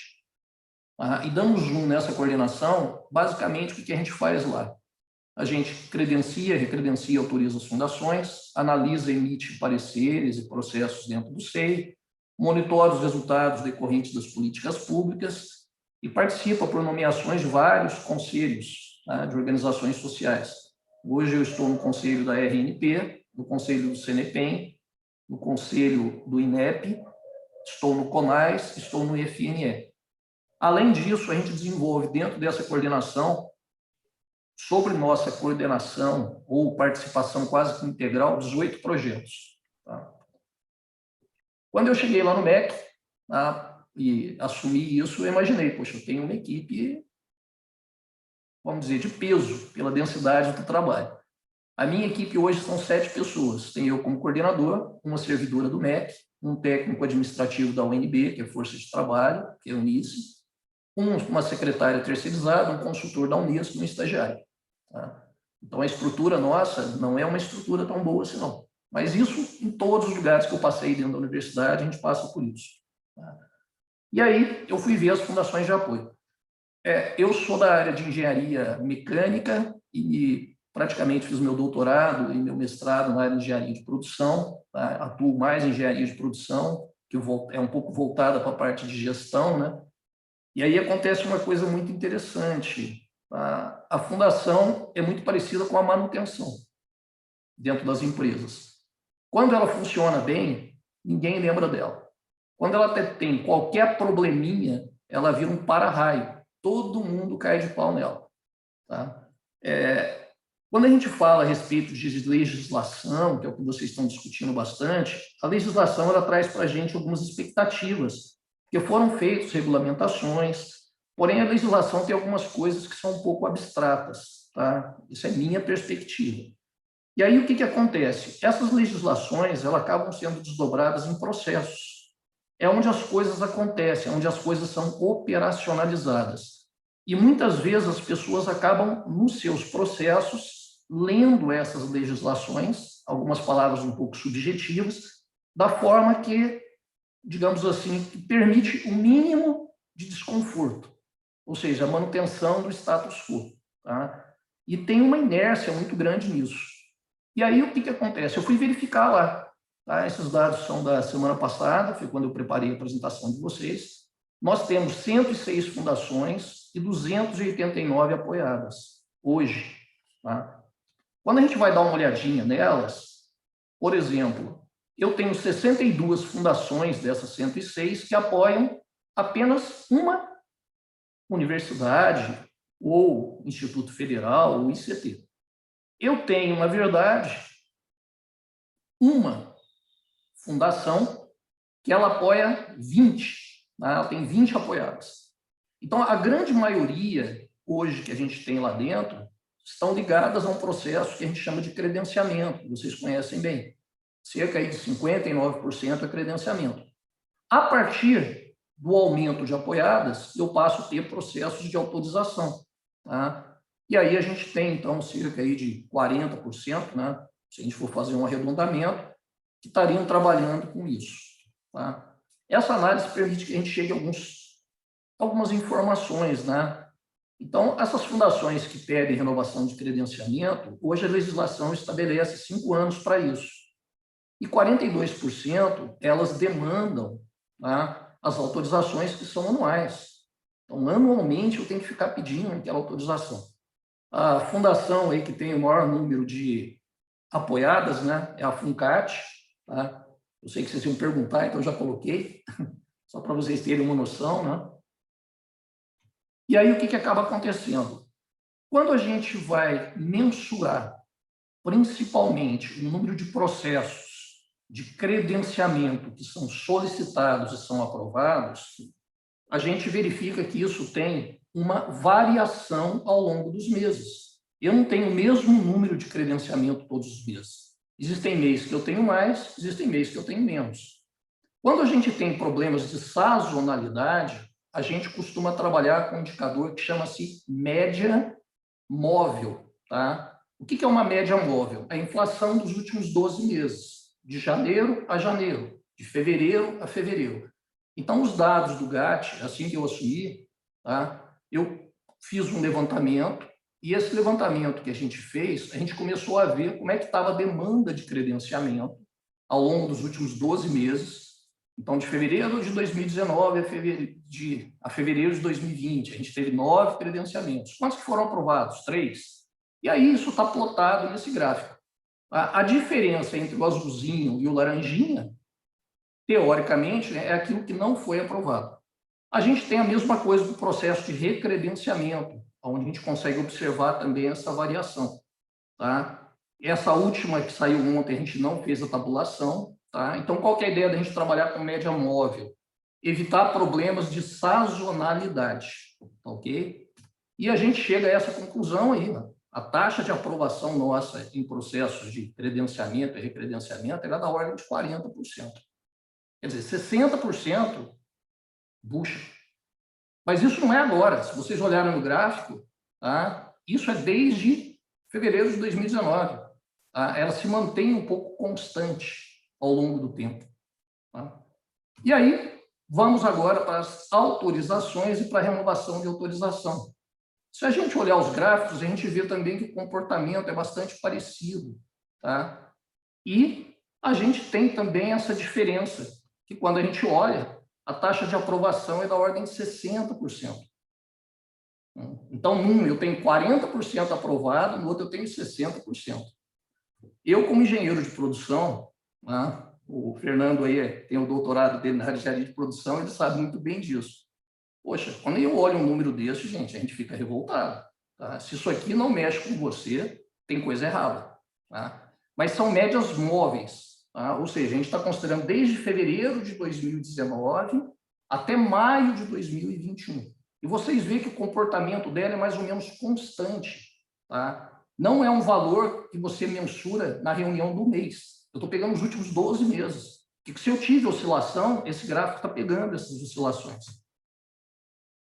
E dando zoom nessa coordenação, basicamente, o que a gente faz lá? A gente credencia, recredencia e autoriza as fundações, analisa e emite pareceres e processos dentro do SEI, monitora os resultados decorrentes das políticas públicas e participa por nomeações de vários conselhos, tá, de organizações sociais. Hoje eu estou no conselho da RNP, no conselho do CNPEM, no conselho do INEP, estou no CONAS, estou no IFNE. Além disso, a gente desenvolve dentro dessa coordenação, sobre nossa coordenação ou participação quase que integral, 18 projetos. Tá? Quando eu cheguei lá no MEC, tá, e assumi isso, eu imaginei, poxa, eu tenho uma equipe, vamos dizer, de peso, pela densidade do trabalho. A minha equipe hoje são 7 pessoas. Tem eu como coordenador, uma servidora do MEC, um técnico administrativo da UNB, que é Força de Trabalho, que é a Unice, uma secretária terceirizada, um consultor da Unesco e um estagiário. Tá? Então, a estrutura nossa não é uma estrutura tão boa assim, não. Mas isso, em todos os lugares que eu passei dentro da universidade, a gente passa por isso. Tá? E aí, eu fui ver as fundações de apoio. Eu sou da área de engenharia mecânica e praticamente fiz meu doutorado e meu mestrado na área de engenharia de produção. Tá? Atuo mais em engenharia de produção, que é um pouco voltada para a parte de gestão, né? E aí acontece uma coisa muito interessante. A fundação é muito parecida com a manutenção dentro das empresas. Quando ela funciona bem, ninguém lembra dela. Quando ela tem qualquer probleminha, ela vira um para-raio. Todo mundo cai de pau nela. Tá? Quando a gente fala a respeito de legislação, que é o que vocês estão discutindo bastante, a legislação ela traz para a gente algumas expectativas, porque foram feitas regulamentações, porém a legislação tem algumas coisas que são um pouco abstratas, tá? Isso é minha perspectiva. E aí o que acontece? Essas legislações elas acabam sendo desdobradas em processos. É onde as coisas acontecem, é onde as coisas são operacionalizadas. E muitas vezes as pessoas acabam, nos seus processos, lendo essas legislações, algumas palavras um pouco subjetivas, da forma que, digamos assim, que permite o mínimo de desconforto, ou seja, a manutenção do status quo. Tá? E tem uma inércia muito grande nisso. E aí o que acontece? Eu fui verificar lá. Tá? Esses dados são da semana passada, foi quando eu preparei a apresentação de vocês. Nós temos 106 fundações e 289 apoiadas, hoje. Tá? Quando a gente vai dar uma olhadinha nelas, por exemplo, eu tenho 62 fundações dessas 106 que apoiam apenas uma universidade, ou Instituto Federal, ou ICT. Eu tenho, na verdade, uma fundação que ela apoia 20. Né? Ela tem 20 apoiadas. Então, a grande maioria, hoje, que a gente tem lá dentro, estão ligadas a um processo que a gente chama de credenciamento, que vocês conhecem bem. Cerca de 59% é credenciamento. A partir do aumento de apoiadas, eu passo a ter processos de autorização. Tá? E aí a gente tem, então, cerca de 40%, né? Se a gente for fazer um arredondamento, que estariam trabalhando com isso. Tá? Essa análise permite que a gente chegue a algumas informações. Né? Então, essas fundações que pedem renovação de credenciamento, hoje a legislação estabelece 5 anos para isso. E 42% elas demandam, né, as autorizações que são anuais. Então, anualmente, eu tenho que ficar pedindo aquela autorização. A fundação aí que tem o maior número de apoiadas, né, é a FUNCAT. Tá? Eu sei que vocês iam perguntar, então eu já coloquei, só para vocês terem uma noção. Né? E aí, o que acaba acontecendo? Quando a gente vai mensurar, principalmente, o número de processos de credenciamento que são solicitados e são aprovados, a gente verifica que isso tem uma variação ao longo dos meses. Eu não tenho o mesmo número de credenciamento todos os meses. Existem meses que eu tenho mais, existem meses que eu tenho menos. Quando a gente tem problemas de sazonalidade, a gente costuma trabalhar com um indicador que chama-se média móvel. Tá? O que é uma média móvel? A inflação dos últimos 12 meses. De janeiro a janeiro, de fevereiro a fevereiro. Então, os dados do GAT, assim que eu assumi, tá, eu fiz um levantamento, e esse levantamento que a gente fez, a gente começou a ver como é que estava a demanda de credenciamento ao longo dos últimos 12 meses. Então, de fevereiro de 2019 a fevereiro de 2020, a gente teve 9 credenciamentos. Quantos que foram aprovados? 3. E aí isso está plotado nesse gráfico. A diferença entre o azulzinho e o laranjinha, teoricamente, é aquilo que não foi aprovado. A gente tem a mesma coisa do processo de recredenciamento, onde a gente consegue observar também essa variação. Tá? Essa última que saiu ontem, a gente não fez a tabulação. Tá? Então, qual que é a ideia da gente trabalhar com média móvel? Evitar problemas de sazonalidade. Ok? E a gente chega a essa conclusão aí. Né? A taxa de aprovação nossa em processos de credenciamento e recredenciamento era da ordem de 40%. Quer dizer, 60% bucha. Mas isso não é agora. Se vocês olharem no gráfico, tá? Isso é desde fevereiro de 2019. Tá? Ela se mantém um pouco constante ao longo do tempo. Tá? E aí, vamos agora para as autorizações e para a renovação de autorização. Se a gente olhar os gráficos, a gente vê também que o comportamento é bastante parecido. Tá? E a gente tem também essa diferença, que quando a gente olha, a taxa de aprovação é da ordem de 60%. Então, num eu tenho 40% aprovado, no outro eu tenho 60%. Eu, como engenheiro de produção, né, o Fernando aí tem o doutorado dele na área de engenharia de produção, ele sabe muito bem disso. Poxa, quando eu olho um número desse, gente, a gente fica revoltado. Tá? Se isso aqui não mexe com você, tem coisa errada. Tá? Mas são médias móveis. Tá? Ou seja, a gente está considerando desde fevereiro de 2019 até maio de 2021. E vocês veem que o comportamento dela é mais ou menos constante. Tá? Não é um valor que você mensura na reunião do mês. Eu estou pegando os últimos 12 meses. Porque se eu tive oscilação, esse gráfico está pegando essas oscilações.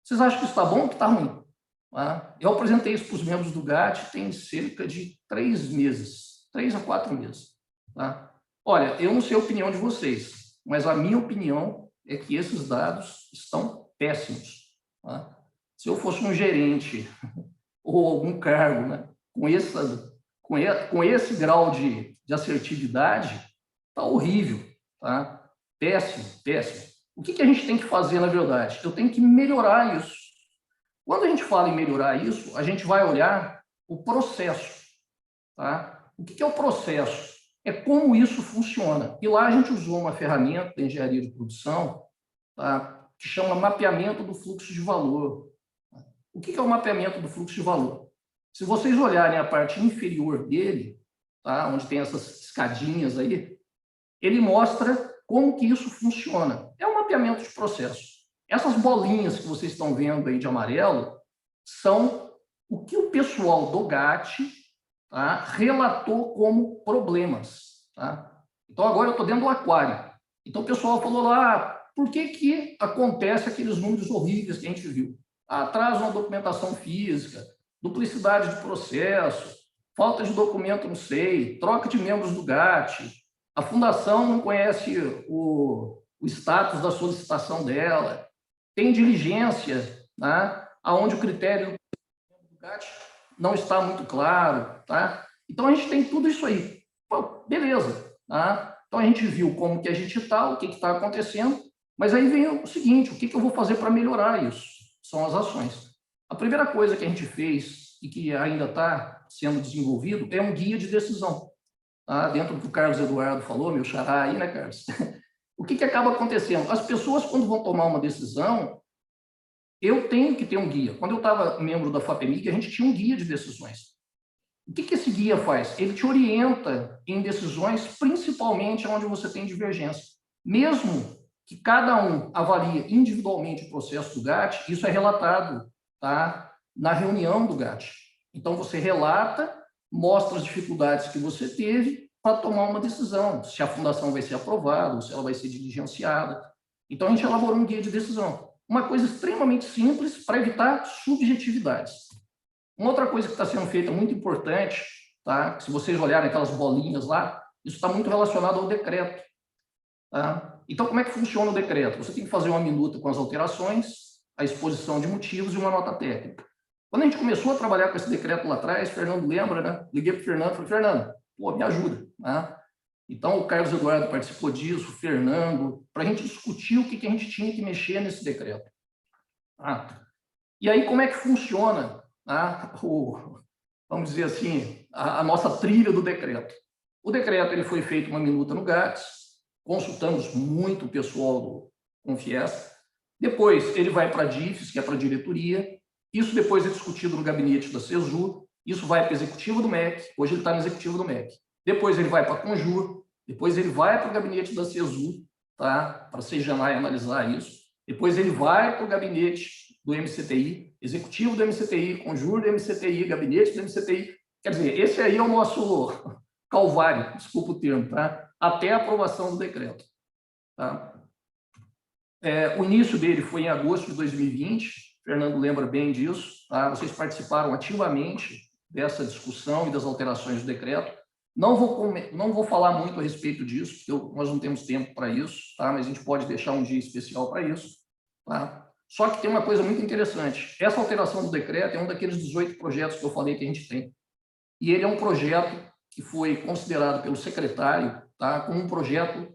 Vocês acham que isso está bom ou que está ruim? Tá? Eu apresentei isso para os membros do GAT tem cerca de 3 meses. 3 a 4 meses. Tá? Olha, eu não sei a opinião de vocês, mas a minha opinião é que esses dados estão péssimos. Tá? Se eu fosse um gerente ou algum cargo, né, com esse grau de assertividade, está horrível. Tá? Péssimo, péssimo. O que a gente tem que fazer, na verdade? Eu tenho que melhorar isso. Quando a gente fala em melhorar isso, a gente vai olhar o processo. Tá? O que é o processo? É como isso funciona. E lá a gente usou uma ferramenta da engenharia de produção, tá, que chama mapeamento do fluxo de valor. O que é o mapeamento do fluxo de valor? Se vocês olharem a parte inferior dele, tá, onde tem essas escadinhas aí, ele mostra como que isso funciona. É um mapeamento de processo. Essas bolinhas que vocês estão vendo aí de amarelo são o que o pessoal do GAT, tá, relatou como problemas. Tá? Então, agora eu estou dentro do aquário. Então, o pessoal falou lá, por que acontece aqueles números horríveis que a gente viu? Atraso na documentação física, duplicidade de processo, falta de documento no SEI, troca de membros do GAT, a fundação não conhece o status da solicitação dela, tem diligência, né, onde o critério do GAT não está muito claro. Tá? Então, a gente tem tudo isso aí. Pô, beleza. Tá? Então, a gente viu como que a gente está, o que está acontecendo, mas aí vem o seguinte, o que eu vou fazer para melhorar isso? São as ações. A primeira coisa que a gente fez e que ainda está sendo desenvolvido é um guia de decisão. Tá? Dentro do que o Carlos Eduardo falou, meu xará aí, né, Carlos? O que acaba acontecendo? As pessoas, quando vão tomar uma decisão, eu tenho que ter um guia. Quando eu estava membro da FAPEMIG, a gente tinha um guia de decisões. O que esse guia faz? Ele te orienta em decisões, principalmente onde você tem divergência. Mesmo que cada um avalie individualmente o processo do GAT, isso é relatado, tá, na reunião do GAT. Então, você relata, mostra as dificuldades que você teve para tomar uma decisão, se a fundação vai ser aprovada, ou se ela vai ser diligenciada. Então, a gente elaborou um guia de decisão. Uma coisa extremamente simples para evitar subjetividades. Uma outra coisa que está sendo feita muito importante, tá? Se vocês olharem aquelas bolinhas lá, isso está muito relacionado ao decreto. Tá? Então, como é que funciona o decreto? Você tem que fazer uma minuta com as alterações, a exposição de motivos e uma nota técnica. Quando a gente começou a trabalhar com esse decreto lá atrás, Fernando lembra, né? Liguei para o Fernando e falei, Fernando, pô, me ajuda, né? Então, o Carlos Eduardo participou disso, o Fernando, para a gente discutir o que a gente tinha que mexer nesse decreto. E aí, como é que funciona, vamos dizer assim, a nossa trilha do decreto? O decreto ele foi feito uma minuta no GATS, consultamos muito o pessoal do Confies, depois ele vai para a DIFES, que é para a diretoria, isso depois é discutido no gabinete da CESU, isso vai para o executivo do MEC, hoje ele está no executivo do MEC, depois ele vai para a Conjur, depois ele vai para o gabinete da CESU, tá? Para sejanar e analisar isso, depois ele vai para o gabinete do MCTI, executivo do MCTI, Conjur do MCTI, gabinete do MCTI, quer dizer, esse aí é o nosso calvário, desculpa o termo, tá? Até a aprovação do decreto. Tá? O início dele foi em agosto de 2020, Fernando lembra bem disso, tá? Vocês participaram ativamente dessa discussão e das alterações do decreto. Não vou falar muito a respeito disso, porque nós não temos tempo para isso, tá? Mas a gente pode deixar um dia especial para isso. Tá? Só que tem uma coisa muito interessante. Essa alteração do decreto é um daqueles 18 projetos que eu falei que a gente tem. E ele é um projeto que foi considerado pelo secretário, tá, como um projeto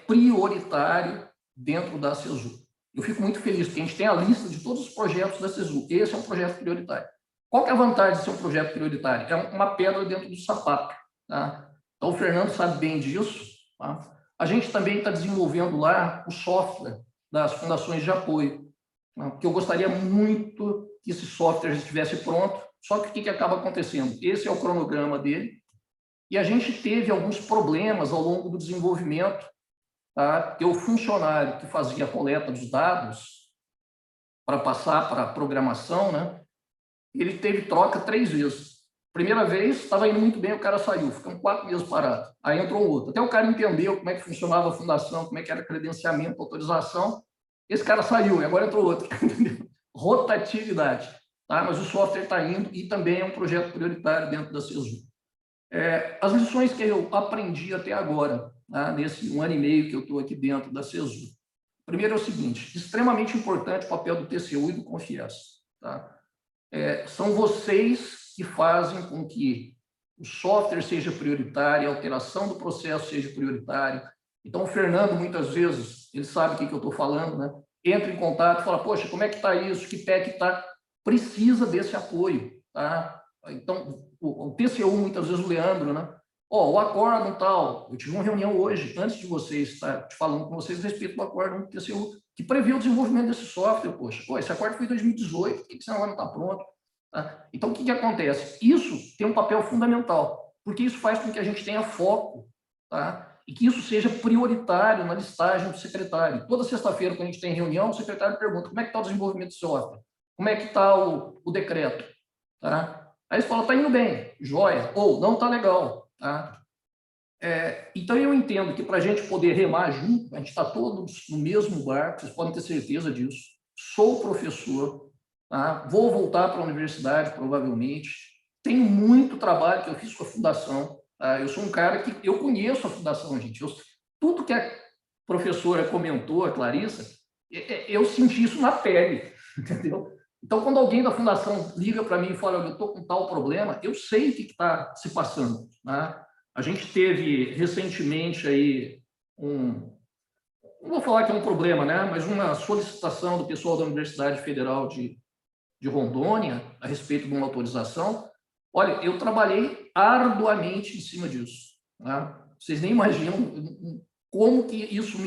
prioritário dentro da CESU. Eu fico muito feliz, porque a gente tem a lista de todos os projetos da CESU. Esse é um projeto prioritário. Qual que é a vantagem de ser um projeto prioritário? É uma pedra dentro do sapato. Tá? Então, o Fernando sabe bem disso. Tá? A gente também está desenvolvendo lá o software das fundações de apoio, tá? Porque eu gostaria muito que esse software já estivesse pronto, só que o que acaba acontecendo? Esse é o cronograma dele, e a gente teve alguns problemas ao longo do desenvolvimento, tá? Porque o funcionário que fazia a coleta dos dados para passar para a programação, né? Ele teve troca 3 vezes. Primeira vez, estava indo muito bem, o cara saiu, ficamos 4 meses parados. Aí entrou um outro. Até o cara entendeu como é que funcionava a fundação, como é que era credenciamento, autorização. Esse cara saiu, e agora entrou outro. Rotatividade. Tá? Mas o software está indo e também é um projeto prioritário dentro da CESU. As lições que eu aprendi até agora, tá? Nesse 1 ano e meio que eu estou aqui dentro da CESU. Primeiro é o seguinte, extremamente importante o papel do TCU e do Confies. Tá? São vocês que fazem com que o software seja prioritário, a alteração do processo seja prioritária. Então, o Fernando, muitas vezes, ele sabe o que eu estou falando, né? Entra em contato, fala, poxa, como é que está isso? Que pé que está? Precisa desse apoio, tá? Então, o TCU, muitas vezes, o Leandro, né? O acórdão tal, eu tive uma reunião hoje, antes de vocês estar falando com vocês a respeito do acórdão do TCU, que prevê o desenvolvimento desse software, poxa, esse acórdão foi em 2018, por que esse agora não está pronto? Tá? Então, o que acontece? Isso tem um papel fundamental, porque isso faz com que a gente tenha foco, tá? E que isso seja prioritário na listagem do secretário. Toda sexta-feira, quando a gente tem reunião, o secretário pergunta como é que está o desenvolvimento do software, como é que está o decreto. Tá? Aí você fala, está indo bem, joia, ou não está legal. Tá? Então, eu entendo que para a gente poder remar junto, a gente está todos no mesmo barco, vocês podem ter certeza disso. Sou professor, tá? Vou voltar para a universidade, provavelmente. Tenho muito trabalho que eu fiz com a fundação. Tá? Eu sou um cara que eu conheço a fundação, gente. Tudo que a professora comentou, a Clarissa, eu senti isso na pele, entendeu? Então, quando alguém da fundação liga para mim e fala, eu estou com tal problema, eu sei o que está se passando. Tá? A gente teve recentemente aí não vou falar que é um problema, né? Mas uma solicitação do pessoal da Universidade Federal de Rondônia a respeito de uma autorização. Olha, eu trabalhei arduamente em cima disso. Né? Vocês nem imaginam como que isso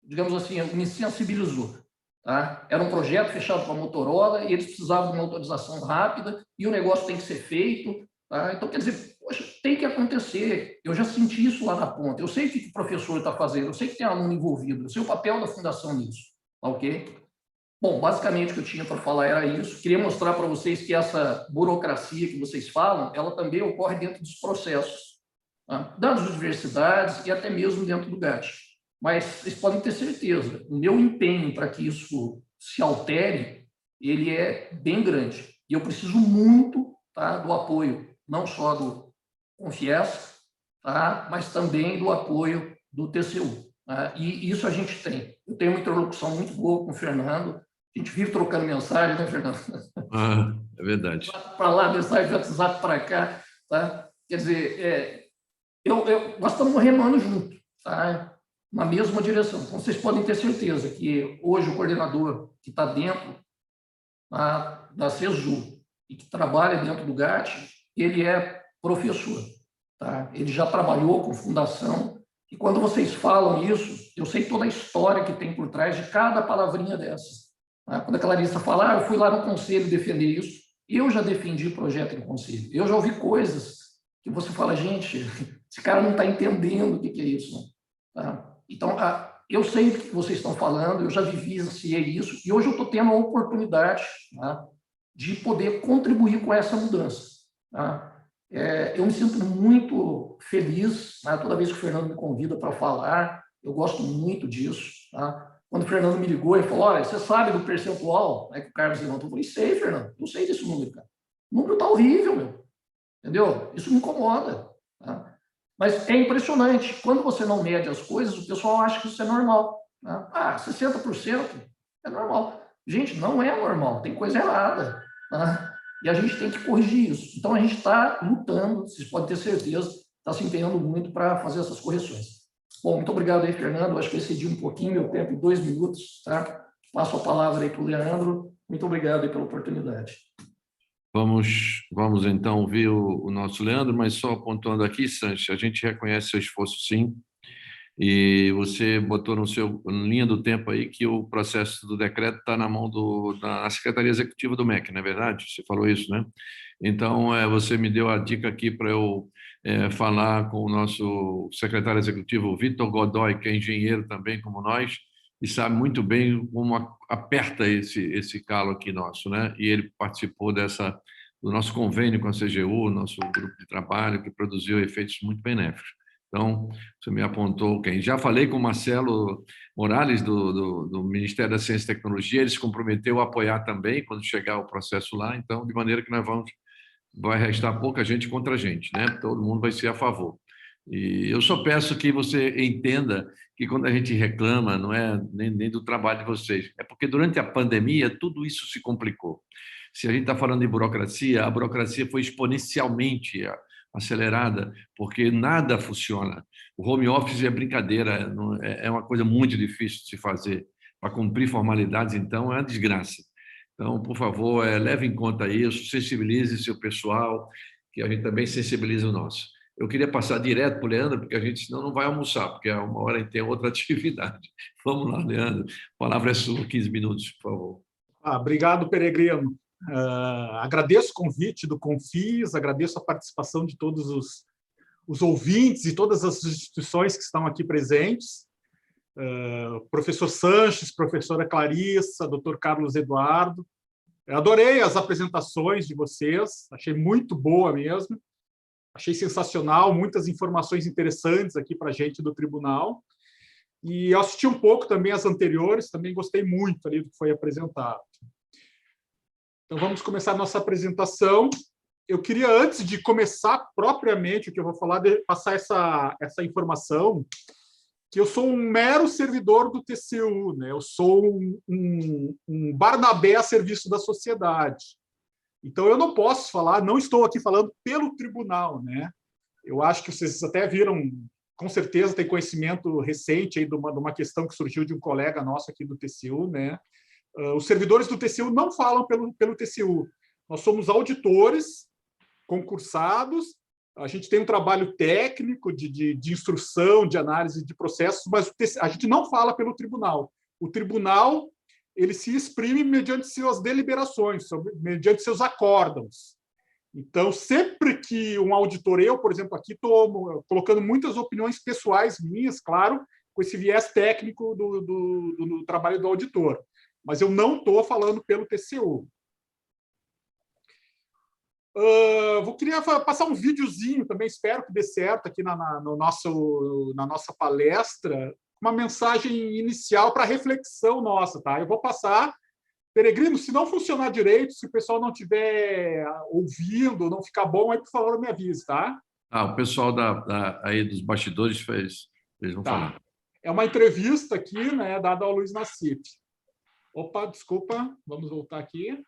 digamos assim, me sensibilizou. Tá? Era um projeto fechado com a Motorola e eles precisavam de uma autorização rápida e o negócio tem que ser feito. Tá? Então, quer dizer, poxa, tem que acontecer. Eu já senti isso lá na ponta. Eu sei o que o professor está fazendo, eu sei que tem aluno envolvido, eu sei o papel da fundação nisso. Ok? Bom, basicamente o que eu tinha para falar era isso. Queria mostrar para vocês que essa burocracia que vocês falam, ela também ocorre dentro dos processos, tá? Das universidades e até mesmo dentro do GAT. Mas vocês podem ter certeza, o meu empenho para que isso se altere, ele é bem grande. E eu preciso muito, tá, do apoio, não só do Confies, tá, mas também do apoio do TCU. E isso a gente tem. Eu tenho uma interlocução muito boa com o Fernando. A gente vive trocando mensagem, né, Fernando? É verdade. Para lá, mensagem de WhatsApp para cá. Tá? Quer dizer, nós estamos remando junto, tá? Na mesma direção. Então, vocês podem ter certeza que hoje o coordenador que está dentro da CESU e que trabalha dentro do GAT, ele é professor. Tá? Ele já trabalhou com fundação. E quando vocês falam isso, eu sei toda a história que tem por trás de cada palavrinha dessas. Quando a Clarissa fala, eu fui lá no conselho defender isso, eu já defendi projeto em conselho. Eu já ouvi coisas que você fala, gente, esse cara não está entendendo o que é isso. Tá? Então, eu sei do que vocês estão falando, eu já vivenciei isso, e hoje eu estou tendo a oportunidade, tá, de poder contribuir com essa mudança. Tá? Eu me sinto muito feliz, né, toda vez que o Fernando me convida para falar, eu gosto muito disso. Tá? Quando o Fernando me ligou e falou, olha, você sabe do percentual, né, que o Carlos levantou? Eu falei, sei, Fernando, eu sei desse número, cara. O número está horrível, meu. Entendeu? Isso me incomoda. Tá? Mas é impressionante. Quando você não mede as coisas, o pessoal acha que isso é normal. Né? 60% é normal. Gente, não é normal. Tem coisa errada. Tá? E a gente tem que corrigir isso. Então, a gente está lutando, vocês podem ter certeza, está se empenhando muito para fazer essas correções. Bom, muito obrigado aí, Fernando. Acho que eu excedi um pouquinho meu tempo em 2 minutos. Tá? Passo a palavra aí para o Leandro. Muito obrigado aí pela oportunidade. Vamos então ouvir o nosso Leandro, mas só apontando aqui, Sanches, a gente reconhece seu esforço, sim, e você botou no seu linha do tempo aí que o processo do decreto está na mão da Secretaria Executiva do MEC, não é verdade? Você falou isso, né? Então, você me deu a dica aqui para eu falar com o nosso secretário executivo, o Vitor Godoy, que é engenheiro também como nós, e sabe muito bem como aperta esse calo aqui nosso, né? E ele participou do nosso convênio com a CGU, nosso grupo de trabalho, que produziu efeitos muito benéficos. Então, você me apontou quem? Já falei com o Marcelo Morales, do Ministério da Ciência e Tecnologia, ele se comprometeu a apoiar também quando chegar o processo lá, então, de maneira que vai restar pouca gente contra a gente, né? Todo mundo vai ser a favor. E eu só peço que você entenda que quando a gente reclama, não é nem do trabalho de vocês, é porque durante a pandemia tudo isso se complicou. Se a gente está falando de burocracia, a burocracia foi exponencialmente acelerada, porque nada funciona. O home office é brincadeira, é uma coisa muito difícil de se fazer. Para cumprir formalidades, então, é uma desgraça. Então, por favor, leve em conta isso, sensibilize seu pessoal, que a gente também sensibiliza o nosso. Eu queria passar direto para o Leandro, porque a gente senão não vai almoçar, porque a 1 hora a gente tem outra atividade. Vamos lá, Leandro. A palavra é sua, 15 minutos, por favor. Obrigado, Peregrino. Agradeço o convite do Confis, agradeço a participação de todos os ouvintes e todas as instituições que estão aqui presentes. Professor Sanches, professora Clarissa, doutor Carlos Eduardo. Eu adorei as apresentações de vocês, achei muito boa mesmo. Achei sensacional, muitas informações interessantes aqui para a gente do tribunal. E eu assisti um pouco também as anteriores, também gostei muito ali do que foi apresentado. Então, vamos começar a nossa apresentação. Eu queria, antes de começar propriamente o que eu vou falar, passar essa informação, que eu sou um mero servidor do TCU, né? Eu sou um Barnabé a serviço da sociedade. Então, eu não posso falar, não estou aqui falando pelo tribunal, né? Eu acho que vocês até viram, com certeza tem conhecimento recente aí de uma questão que surgiu de um colega nosso aqui do TCU, né? Os servidores do TCU não falam pelo TCU. Nós somos auditores concursados, a gente tem um trabalho técnico de instrução, de análise de processos, mas a gente não fala pelo tribunal. O tribunal ele se exprime mediante suas deliberações, mediante seus acórdãos. Então, sempre que um auditor, eu, por exemplo, aqui estou colocando muitas opiniões pessoais minhas, claro, com esse viés técnico do trabalho do auditor, mas eu não estou falando pelo TCU. Queria passar um videozinho também, espero que dê certo aqui na nossa palestra, uma mensagem inicial para reflexão nossa, tá? Eu vou passar, Peregrino, se não funcionar direito, se o pessoal não estiver ouvindo, não ficar bom, aí, por favor, me avise, tá? O pessoal aí dos bastidores eles vão falar. É uma entrevista aqui, né, dada ao Luiz Nassif. Opa, desculpa, vamos voltar aqui.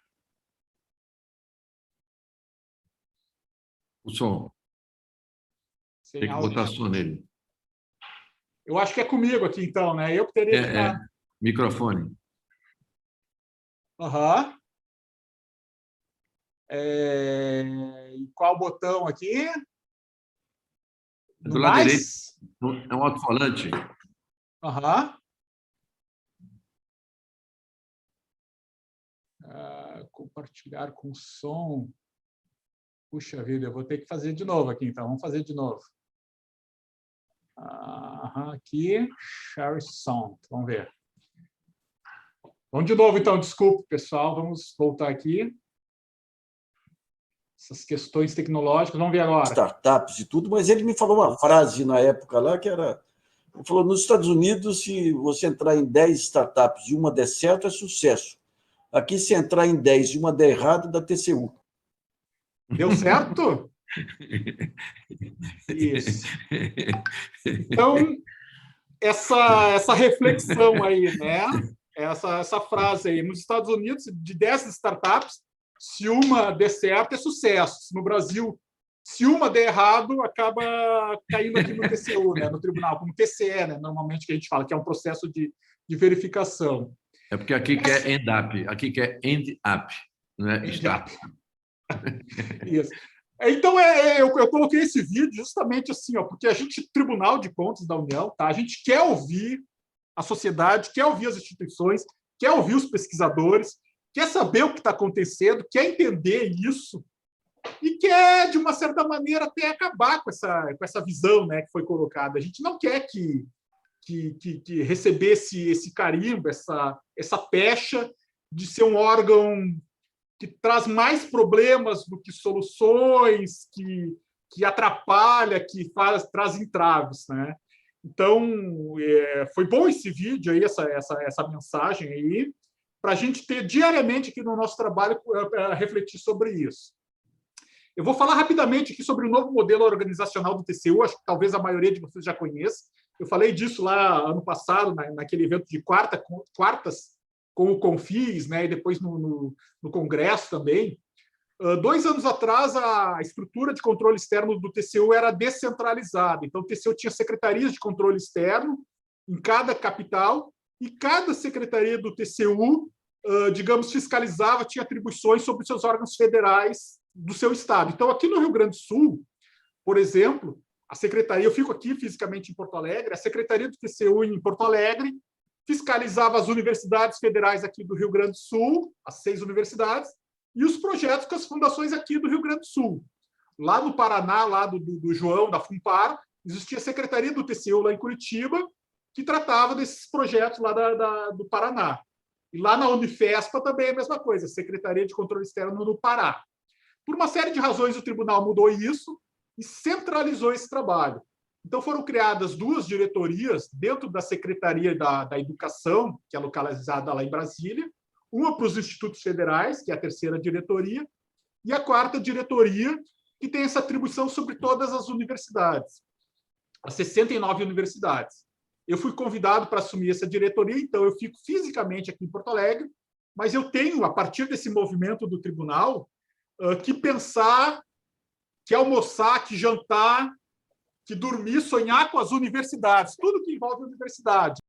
O som. Sem Tem que áudio. botar som nele. Eu acho que é comigo aqui, então, né? Eu que teria que dar. Microfone. Aham. E qual botão aqui? Do lado direito, é um alto-falante. Aham. Compartilhar com som. Puxa vida, eu vou ter que fazer de novo aqui, então. Vamos fazer de novo. Aqui, share sound. Vamos ver. Vamos de novo, então. Desculpe, pessoal. Vamos voltar aqui. Essas questões tecnológicas. Vamos ver agora. Startups e tudo, mas ele me falou uma frase na época lá que era... Ele falou, nos Estados Unidos, se você entrar em 10 startups e uma der certo, é sucesso. Aqui, se entrar em 10 e uma der errado, dá TCU. Deu certo? Isso. Então, essa reflexão aí, né? Essa frase aí. Nos Estados Unidos, de 10 startups, se uma der certo, é sucesso. No Brasil, se uma der errado, acaba caindo aqui no TCU, né? No tribunal, como TCE, né? Normalmente, que a gente fala, que é um processo de verificação. É porque aqui quer end up, aqui quer end up, não é start. Isso. Então, eu coloquei esse vídeo justamente assim, ó, porque a gente, Tribunal de Contas da União, tá? A gente quer ouvir a sociedade, quer ouvir as instituições, quer ouvir os pesquisadores, quer saber o que está acontecendo, quer entender isso e quer, de uma certa maneira, até acabar com essa visão, né, que foi colocada. A gente não quer que receber esse carimbo, essa pecha de ser um órgão que traz mais problemas do que soluções, que atrapalha, que traz entraves, né? Então, foi bom esse vídeo aí, essa mensagem aí, para a gente ter diariamente aqui no nosso trabalho refletir sobre isso. Eu vou falar rapidamente aqui sobre o novo modelo organizacional do TCU, acho que talvez a maioria de vocês já conheça. Eu falei disso lá ano passado, naquele evento de quartas com o Confis, né, e depois no Congresso também. 2 anos atrás, a estrutura de controle externo do TCU era descentralizada. Então, o TCU tinha secretarias de controle externo em cada capital, e cada secretaria do TCU, digamos, fiscalizava, tinha atribuições sobre os seus órgãos federais do seu estado. Então, aqui no Rio Grande do Sul, por exemplo, a secretaria, eu fico aqui fisicamente em Porto Alegre, a secretaria do TCU em Porto Alegre fiscalizava as universidades federais aqui do Rio Grande do Sul, as 6 universidades, e os projetos com as fundações aqui do Rio Grande do Sul. Lá no Paraná, lá do João, da FUNPAR, existia a secretaria do TCU lá em Curitiba, que tratava desses projetos lá do Paraná. E lá na Unifespa também é a mesma coisa, Secretaria de Controle Externo do Pará. Por uma série de razões, o tribunal mudou isso e centralizou esse trabalho. Então, foram criadas 2 diretorias dentro da Secretaria da Educação, que é localizada lá em Brasília, uma para os institutos federais, que é a 3ª diretoria, e a 4ª diretoria, que tem essa atribuição sobre todas as universidades, as 69 universidades. Eu fui convidado para assumir essa diretoria, então eu fico fisicamente aqui em Porto Alegre, mas eu tenho, a partir desse movimento do tribunal, que pensar, que almoçar, que jantar, que dormir, sonhar com as universidades, tudo que envolve a universidade.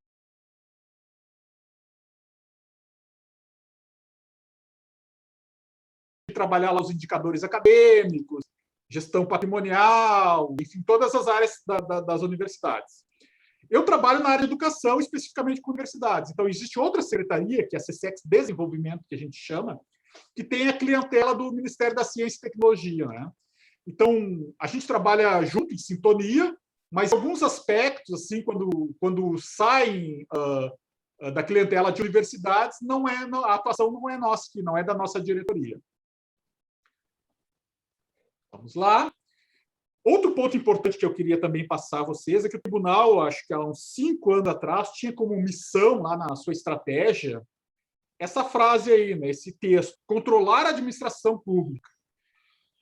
Trabalhar lá os indicadores acadêmicos, gestão patrimonial, enfim, todas as áreas das universidades. Eu trabalho na área de educação, especificamente com universidades. Então, existe outra secretaria, que é a CSEX Desenvolvimento, que a gente chama, que tem a clientela do Ministério da Ciência e Tecnologia, né? Então, a gente trabalha junto, em sintonia, mas alguns aspectos, assim, quando saem da clientela de universidades, a atuação não é nossa aqui, não é da nossa diretoria. Vamos lá. Outro ponto importante que eu queria também passar a vocês é que o tribunal, acho que há uns 5 anos atrás, tinha como missão, lá na sua estratégia, essa frase aí, né, esse texto, controlar a administração pública.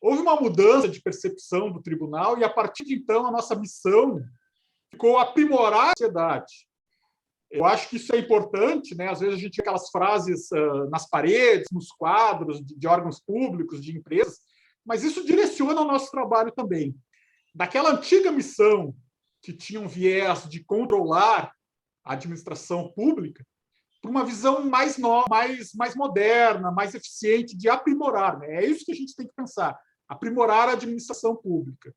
Houve uma mudança de percepção do tribunal e, a partir de então, a nossa missão ficou aprimorar a sociedade. Eu acho que isso é importante, né? Às vezes a gente vê aquelas frases nas paredes, nos quadros de órgãos públicos, de empresas, mas isso direciona o nosso trabalho também. Daquela antiga missão que tinha um viés de controlar a administração pública, para uma visão mais nova, mais moderna, mais eficiente, de aprimorar. Né? É isso que a gente tem que pensar, aprimorar a administração pública.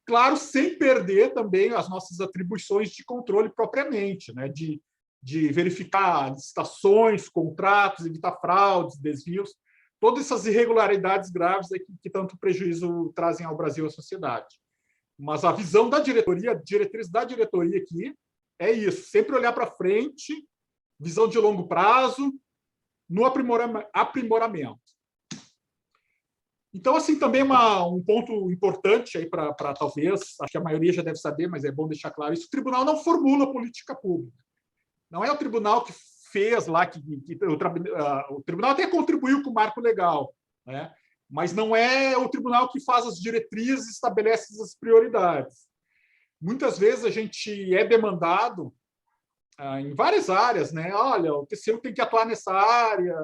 Claro, sem perder também as nossas atribuições de controle propriamente, né? de verificar licitações, contratos, evitar fraudes, desvios, todas essas irregularidades graves que tanto prejuízo trazem ao Brasil e à sociedade. Mas a visão da diretoria, a diretriz da diretoria aqui, é isso, sempre olhar para frente, visão de longo prazo, no aprimoramento. Então, assim, também um ponto importante aí para talvez, acho que a maioria já deve saber, mas é bom deixar claro isso, o tribunal não formula política pública. Não é o tribunal que fez lá, o tribunal até contribuiu com o marco legal, né? Mas não é o tribunal que faz as diretrizes e estabelece as prioridades. Muitas vezes a gente é demandado em várias áreas, né? Olha, o TCU tem que atuar nessa área,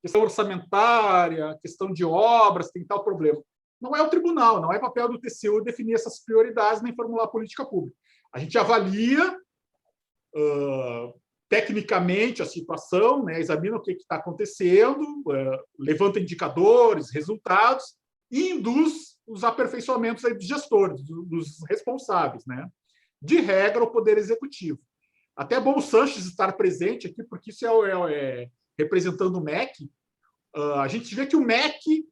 questão orçamentária, questão de obras, tem tal problema. Não é o tribunal, não é papel do TCU definir essas prioridades nem formular política pública. A gente avalia tecnicamente a situação, né? Examina o que está acontecendo, levanta indicadores, resultados e induz os aperfeiçoamentos aí dos gestores, dos responsáveis, né? De regra, o Poder Executivo. Até é bom o Sanches estar presente aqui, porque isso representando o MEC. A gente vê que o MEC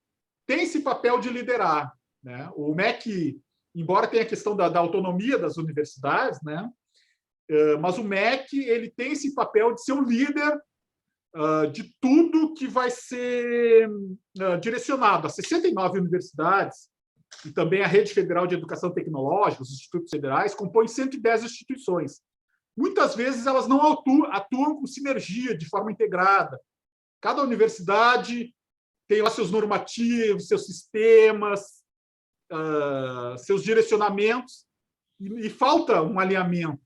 tem esse papel de liderar, né? O MEC, embora tenha a questão da autonomia das universidades, né? Mas o MEC ele tem esse papel de ser um líder de tudo que vai ser direcionado a 69 universidades e também a Rede Federal de Educação Tecnológica, os institutos federais, compõem 110 instituições. Muitas vezes elas não atuam com sinergia, de forma integrada. Cada universidade tem lá seus normativos, seus sistemas, seus direcionamentos, e falta um alinhamento.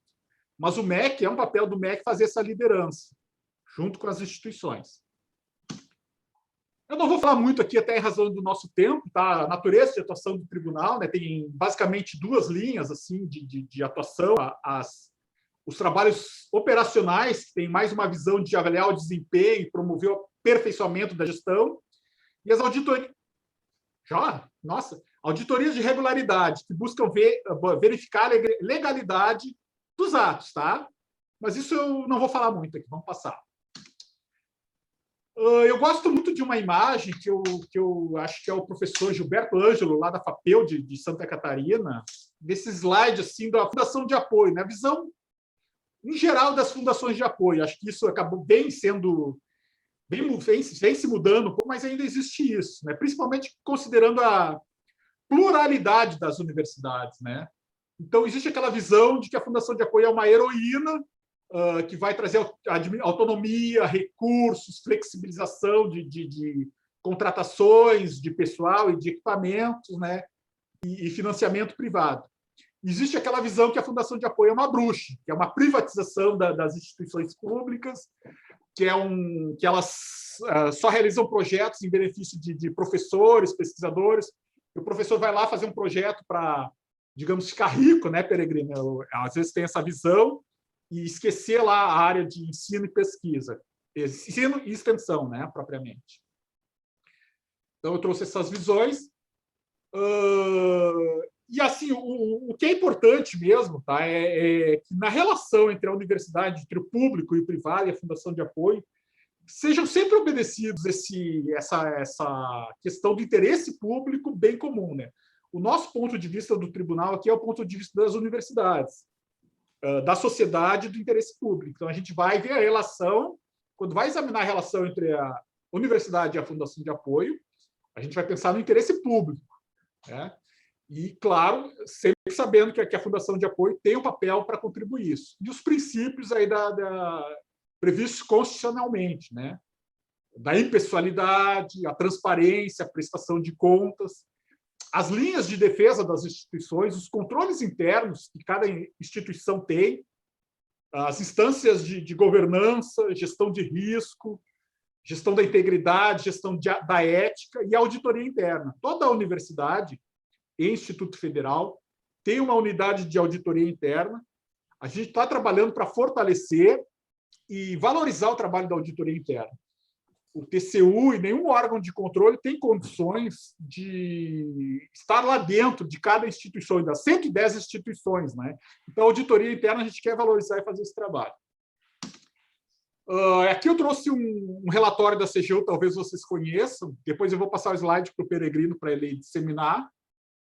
Mas o MEC, é um papel do MEC fazer essa liderança, junto com as instituições. Eu não vou falar muito aqui, até em razão do nosso tempo, tá? A natureza de atuação do tribunal, né? Tem basicamente duas linhas assim, de atuação. Os trabalhos operacionais, que têm mais uma visão de avaliar o desempenho, promover o aperfeiçoamento da gestão, e as auditorias. Auditorias de regularidade, que buscam verificar a legalidade dos atos, tá? Mas isso eu não vou falar muito aqui, vamos passar. Eu gosto muito de uma imagem que eu acho que é o professor Gilberto Ângelo, lá da FAPEU de Santa Catarina, desse slide assim, da fundação de apoio, né? A visão em geral das fundações de apoio. Acho que isso acabou vem se mudando um pouco, mas ainda existe isso, né? Principalmente considerando a pluralidade das universidades, né? Então, existe aquela visão de que a fundação de apoio é uma heroína que vai trazer autonomia, recursos, flexibilização de contratações de pessoal e de equipamentos, né? E financiamento privado. Existe aquela visão que a fundação de apoio é uma bruxa, que é uma privatização das instituições públicas, que elas só realizam projetos em benefício de professores, pesquisadores. E o professor vai lá fazer um projeto para, digamos, ficar rico, né, Peregrino? Às vezes tem essa visão e esquecer lá a área de ensino e pesquisa, ensino e extensão, né, propriamente. Então, eu trouxe essas visões. E, assim, o que é importante mesmo, tá, é que na relação entre a universidade, entre o público e o privado e a fundação de apoio, sejam sempre obedecidos essa questão do interesse público bem comum, né? O nosso ponto de vista do tribunal aqui é o ponto de vista das universidades, da sociedade e do interesse público. Então, a gente vai ver a relação, quando vai examinar a relação entre a universidade e a fundação de apoio, a gente vai pensar no interesse público, né? E, claro, sempre sabendo que a fundação de apoio tem um papel para contribuir isso. E os princípios aí previstos constitucionalmente, né? Da impessoalidade, a transparência, a prestação de contas, as linhas de defesa das instituições, os controles internos que cada instituição tem, as instâncias de governança, gestão de risco, gestão da integridade, gestão da ética e auditoria interna. Toda a universidade e Instituto Federal tem uma unidade de auditoria interna. A gente está trabalhando para fortalecer e valorizar o trabalho da auditoria interna. O TCU e nenhum órgão de controle tem condições de estar lá dentro de cada instituição, das 110 instituições, né? Então, a auditoria interna a gente quer valorizar e fazer esse trabalho. Aqui eu trouxe um relatório da CGU, talvez vocês conheçam, depois eu vou passar o slide para o Peregrino para ele disseminar,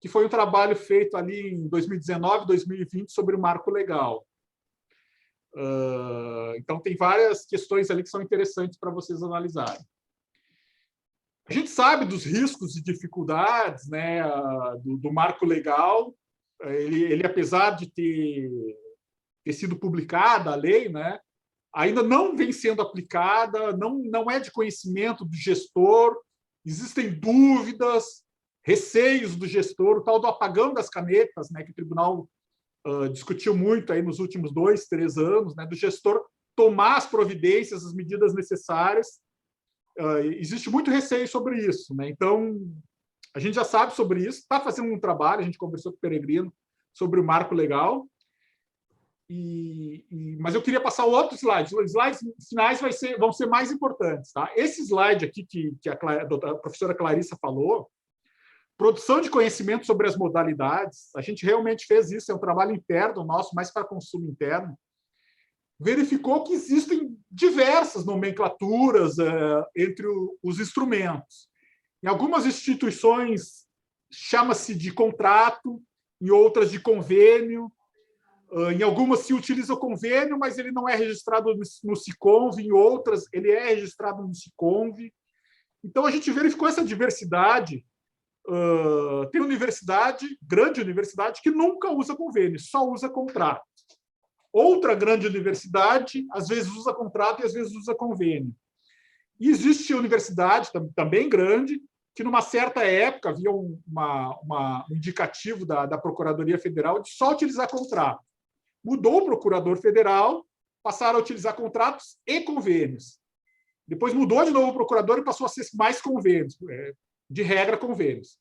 que foi um trabalho feito ali em 2019, 2020 sobre o marco legal. Então, tem várias questões ali que são interessantes para vocês analisarem. A gente sabe dos riscos e dificuldades, né, do marco legal. Ele, apesar de ter sido publicada a lei, né, ainda não vem sendo aplicada, não é de conhecimento do gestor, existem dúvidas, receios do gestor, o tal do apagão das canetas, né, que o tribunal discutiu muito aí nos últimos 2, 3 anos, né, do gestor tomar as providências, as medidas necessárias. Existe muito receio sobre isso, né? Então, a gente já sabe sobre isso, está fazendo um trabalho, a gente conversou com o Peregrino sobre o marco legal, mas eu queria passar o outro slide. Os slides finais vão ser mais importantes. Tá? Esse slide aqui que a professora Clarissa falou, produção de conhecimento sobre as modalidades, a gente realmente fez isso, é um trabalho interno nosso, mais para consumo interno, verificou que existem diversas nomenclaturas entre os instrumentos. Em algumas instituições chama-se de contrato, em outras de convênio, em algumas se utiliza o convênio, mas ele não é registrado no SICONV, em outras ele é registrado no SICONV. Então, a gente verificou essa diversidade. Tem universidade, grande universidade, que nunca usa convênio, só usa contrato. Outra grande universidade, às vezes usa contrato e às vezes usa convênio. E existe universidade também grande, que numa certa época havia um indicativo da Procuradoria Federal de só utilizar contrato. Mudou o procurador federal, passaram a utilizar contratos e convênios. Depois mudou de novo o procurador e passou a ser mais convênios, de regra, convênios.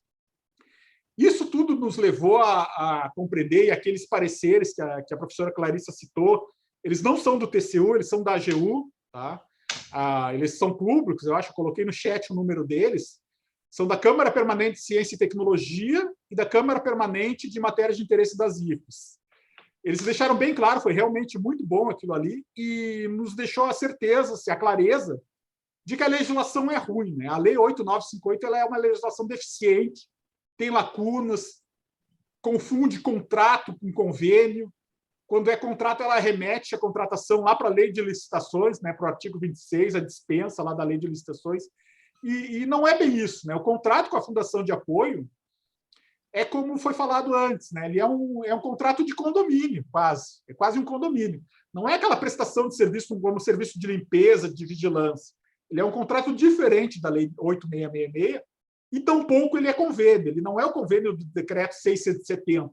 Isso tudo nos levou a compreender, e aqueles pareceres que a professora Clarissa citou, eles não são do TCU, eles são da AGU, tá? Eles são públicos, eu acho, eu coloquei no chat o número deles, são da Câmara Permanente de Ciência e Tecnologia e da Câmara Permanente de Matérias de Interesse das IFES. Eles deixaram bem claro, foi realmente muito bom aquilo ali, e nos deixou a certeza, a clareza, de que a legislação é ruim, né? A Lei 8958 ela é uma legislação deficiente, tem lacunas, confunde contrato com convênio. Quando é contrato, ela remete a contratação lá para a Lei de Licitações, né, para o artigo 26, a dispensa lá da Lei de Licitações, e não é bem isso, né? O contrato com a Fundação de Apoio é como foi falado antes, né? Ele é um contrato de condomínio, quase. É quase um condomínio. Não é aquela prestação de serviço como serviço de limpeza, de vigilância. Ele é um contrato diferente da Lei 8666 e, tampouco, ele é convênio. Ele não é o convênio do Decreto 670,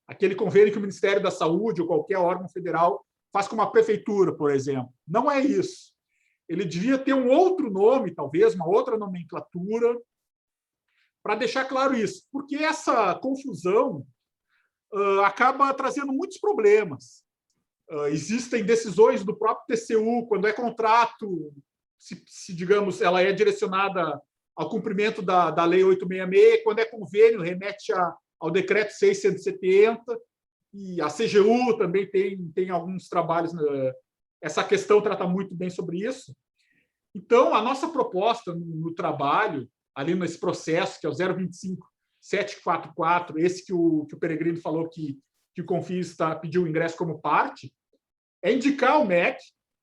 aquele convênio que o Ministério da Saúde ou qualquer órgão federal faz com uma prefeitura, por exemplo. Não é isso. Ele devia ter um outro nome, talvez, uma outra nomenclatura, para deixar claro isso, porque essa confusão acaba trazendo muitos problemas. Existem decisões do próprio TCU, quando é contrato, se digamos, ela é direcionada ao cumprimento da Lei 866, quando é convênio, remete ao Decreto 670, e a CGU também tem alguns trabalhos, essa questão trata muito bem sobre isso. Então, a nossa proposta no trabalho, ali nesse processo, que é o 025-744, esse que o Peregrino falou que o Confis pediu o ingresso como parte, é indicar o MEC,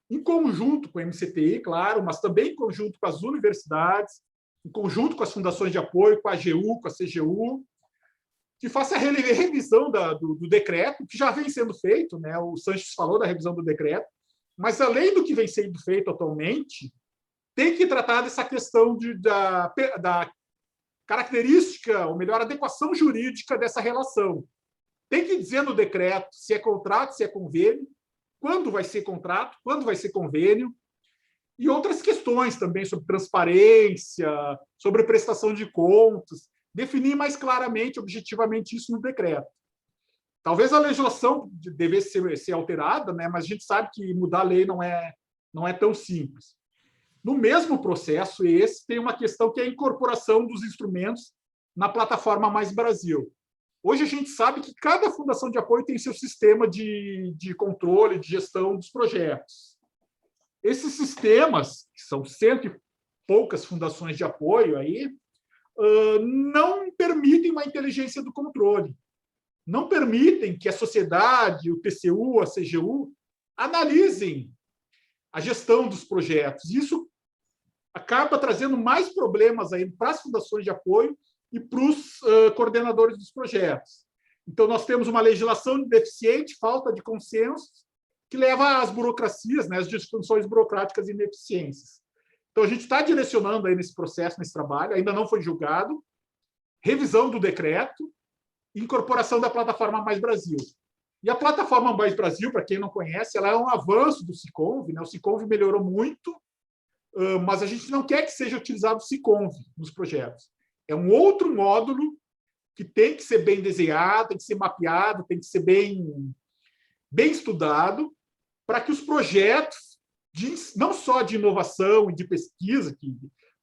em conjunto com o MCTI, claro, mas também em conjunto com as universidades, em conjunto com as fundações de apoio, com a AGU, com a CGU, que faça a revisão do decreto, que já vem sendo feito, né? O Sanches falou da revisão do decreto, mas, além do que vem sendo feito atualmente, tem que tratar dessa questão da característica, ou melhor, adequação jurídica dessa relação. Tem que dizer no decreto se é contrato, se é convênio, quando vai ser contrato, quando vai ser convênio, e outras questões também sobre transparência, sobre prestação de contas, definir mais claramente, objetivamente, isso no decreto. Talvez a legislação devesse ser alterada, né? Mas a gente sabe que mudar a lei não é tão simples. No mesmo processo, esse tem uma questão que é a incorporação dos instrumentos na plataforma Mais Brasil. Hoje a gente sabe que cada fundação de apoio tem seu sistema de controle, de gestão dos projetos. Esses sistemas, que são cento e poucas fundações de apoio, aí, não permitem uma inteligência do controle. Não permitem que a sociedade, o TCU, a CGU, analisem a gestão dos projetos. Isso acaba trazendo mais problemas aí para as fundações de apoio e para os coordenadores dos projetos. Então, nós temos uma legislação deficiente, falta de consenso, que leva às burocracias, né, às disfunções burocráticas e ineficiências. Então, a gente está direcionando aí nesse processo, nesse trabalho, ainda não foi julgado, revisão do decreto, incorporação da plataforma Mais Brasil. E a plataforma Mais Brasil, para quem não conhece, ela é um avanço do Siconv, né? O Siconv melhorou muito, mas a gente não quer que seja utilizado o Siconv nos projetos. É um outro módulo que tem que ser bem desenhado, tem que ser mapeado, tem que ser bem estudado, para que os projetos, não só de inovação e de pesquisa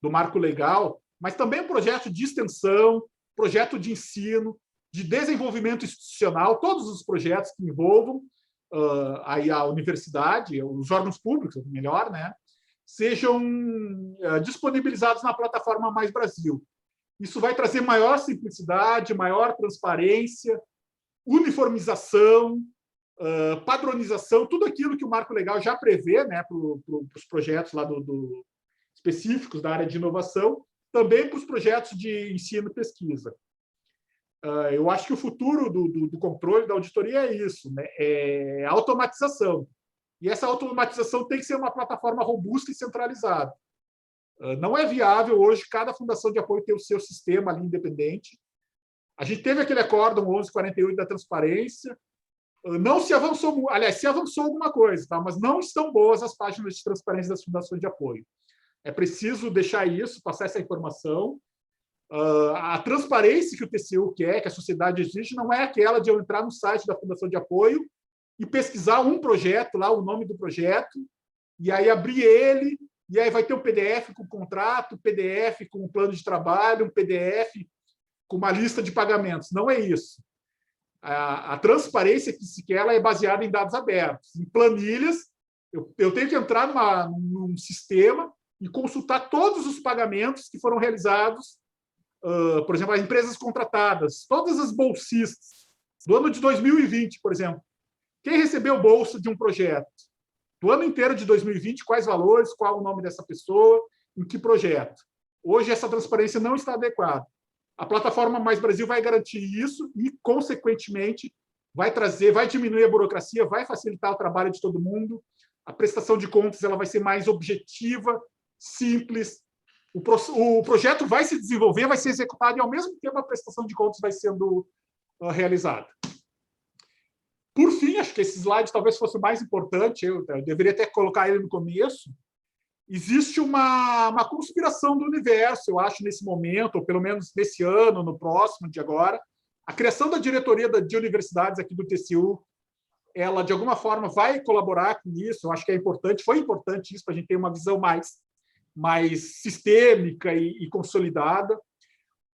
do marco legal, mas também projeto de extensão, projeto de ensino, de desenvolvimento institucional, todos os projetos que envolvam aí a universidade, os órgãos públicos, melhor, né, sejam disponibilizados na plataforma Mais Brasil. Isso vai trazer maior simplicidade, maior transparência, uniformização, padronização, tudo aquilo que o marco legal já prevê, né, para os projetos lá específicos da área de inovação, também para os projetos de ensino e pesquisa. Eu acho que o futuro do controle da auditoria é isso, né? É a automatização. E essa automatização tem que ser uma plataforma robusta e centralizada. Não é viável hoje cada fundação de apoio ter o seu sistema ali independente. A gente teve aquele acórdão 1148 da transparência. Não se avançou, aliás, se avançou alguma coisa, tá? Mas não estão boas as páginas de transparência das fundações de apoio. É preciso deixar isso, passar essa informação. A transparência que o TCU quer, que a sociedade exige, não é aquela de eu entrar no site da Fundação de Apoio e pesquisar um projeto, lá o nome do projeto, e aí abrir ele, e aí vai ter um PDF com contrato, um PDF com um plano de trabalho, um PDF com uma lista de pagamentos. Não é isso. A transparência que se quer, ela é baseada em dados abertos, em planilhas. Eu tenho que entrar num sistema e consultar todos os pagamentos que foram realizados, por exemplo, as empresas contratadas, todas as bolsistas, do ano de 2020, por exemplo. Quem recebeu bolsa de um projeto? Do ano inteiro de 2020, quais valores, qual o nome dessa pessoa, em que projeto? Hoje, essa transparência não está adequada. A plataforma Mais Brasil vai garantir isso e, consequentemente, vai diminuir a burocracia, vai facilitar o trabalho de todo mundo. A prestação de contas ela vai ser mais objetiva, simples. O projeto vai se desenvolver, vai ser executado e, ao mesmo tempo, a prestação de contas vai sendo realizada. Por fim, acho que esse slide talvez fosse o mais importante, eu deveria até colocar ele no começo. Existe uma conspiração do universo, eu acho, nesse momento, ou pelo menos nesse ano, no próximo, de agora. A criação da diretoria de universidades aqui do TCU, ela, de alguma forma, vai colaborar com isso. Eu acho que é importante, foi importante isso, para a gente ter uma visão mais sistêmica e consolidada.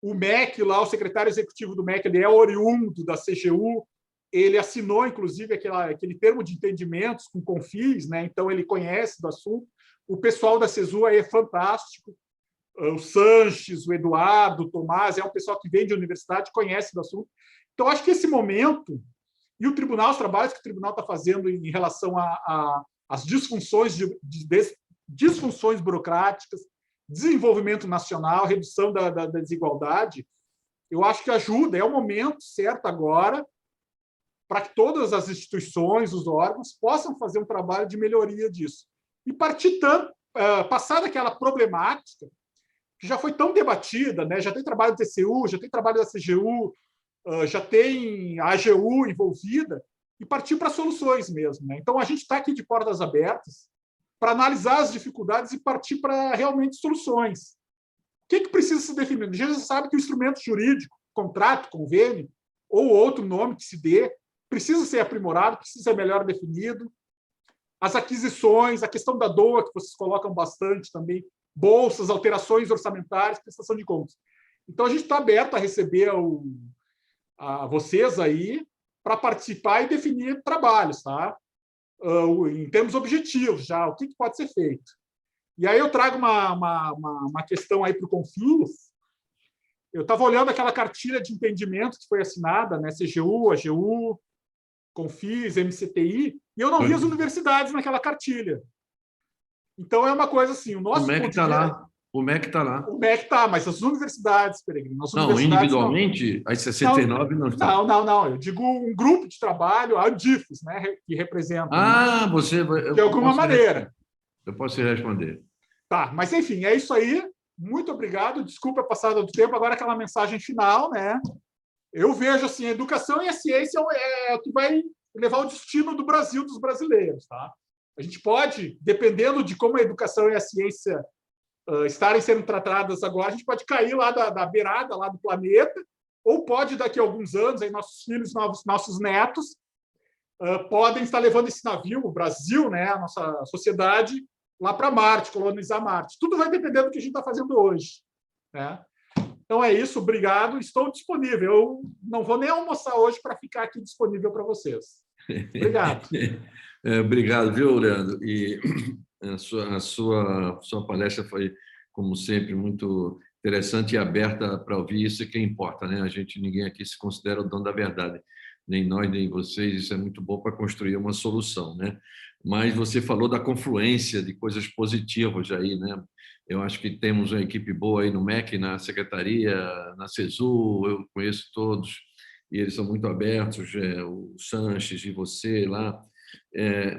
O MEC, lá, o secretário executivo do MEC, ele é oriundo da CGU, ele assinou, inclusive, aquele termo de entendimentos com Confis, né? Então ele conhece do assunto. O pessoal da CESU é fantástico. O Sanches, o Eduardo, o Tomás, é um pessoal que vem de universidade, conhece do assunto. Então, acho que esse momento, e o tribunal, os trabalhos que o tribunal está fazendo em relação às disfunções disfunções burocráticas, desenvolvimento nacional, redução da desigualdade, eu acho que ajuda, é o momento certo agora para que todas as instituições, os órgãos, possam fazer um trabalho de melhoria disso. E passar daquela problemática que já foi tão debatida, né? Já tem trabalho do TCU, já tem trabalho da CGU, já tem a AGU envolvida, e partir para soluções mesmo, né? Então, a gente está aqui de portas abertas para analisar as dificuldades e partir para realmente soluções. O que precisa ser definido? A gente já sabe que o instrumento jurídico, contrato, convênio, ou outro nome que se dê, precisa ser aprimorado, precisa ser melhor definido. As aquisições, a questão da DOA, que vocês colocam bastante também, bolsas, alterações orçamentárias, prestação de contas. Então, a gente está aberto a receber a vocês aí para participar e definir trabalhos, tá? Em termos objetivos, já, o que pode ser feito. E aí eu trago uma questão aí para o Confins. Eu estava olhando aquela cartilha de entendimento que foi assinada, né? CGU, AGU, Confins, MCTI, e eu não vi as universidades naquela cartilha. Então, é uma coisa assim, o nosso... O MEC está lá. O MEC está lá. O MEC está, mas as universidades, Peregrino... Não, individualmente, as 69 não estão. Não. Eu digo um grupo de trabalho, a DIFES, né, que representa... Ah, né, você... De alguma maneira. Eu posso responder. Tá, mas enfim, é isso aí. Muito obrigado. Desculpa a passada do tempo. Agora aquela mensagem final, né? Eu vejo assim, a educação e a ciência é o que vai levar o destino do Brasil, dos brasileiros, tá? A gente pode, dependendo de como a educação e a ciência estarem sendo tratadas agora, a gente pode cair lá da beirada, lá do planeta, ou pode, daqui a alguns anos, aí nossos filhos, nossos netos, podem estar levando esse navio, o Brasil, né, a nossa sociedade, lá para Marte, colonizar Marte. Tudo vai depender do que a gente está fazendo hoje, né? Então é isso, obrigado, estou disponível. Eu não vou nem almoçar hoje para ficar aqui disponível para vocês. Obrigado. Obrigado, viu, Leandro? E a sua palestra foi, como sempre, muito interessante e aberta para ouvir. Isso é que importa, né? Ninguém aqui se considera o dono da verdade, nem nós, nem vocês. Isso é muito bom para construir uma solução, né? Mas você falou da confluência de coisas positivas aí, né? Eu acho que temos uma equipe boa aí no MEC, na Secretaria, na CESU, eu conheço todos, e eles são muito abertos, o Sanches e você lá,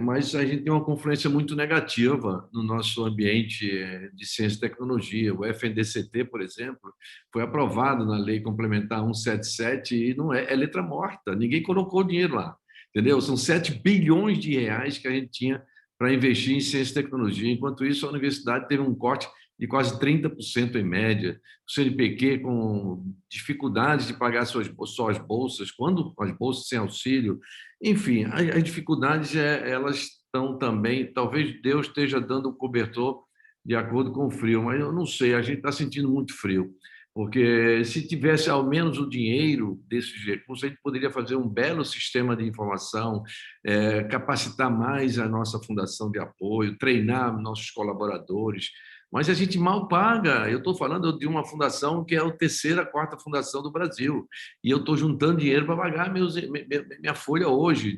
mas a gente tem uma confluência muito negativa no nosso ambiente de ciência e tecnologia. O FNDCT, por exemplo, foi aprovado na Lei Complementar 177 e não é letra morta, ninguém colocou dinheiro lá, entendeu? São 7 bilhões de reais que a gente tinha para investir em ciência e tecnologia. Enquanto isso, a universidade teve um corte de quase 30% em média. O CNPq com dificuldades de pagar suas bolsas, quando as bolsas sem auxílio. Enfim, as dificuldades elas estão também... Talvez Deus esteja dando um cobertor de acordo com o frio, mas eu não sei, a gente está sentindo muito frio. Porque se tivesse ao menos o dinheiro desses recursos, a gente poderia fazer um belo sistema de informação, capacitar mais a nossa fundação de apoio, treinar nossos colaboradores, mas a gente mal paga. Eu estou falando de uma fundação que é a terceira, quarta fundação do Brasil, e eu estou juntando dinheiro para pagar minha folha hoje,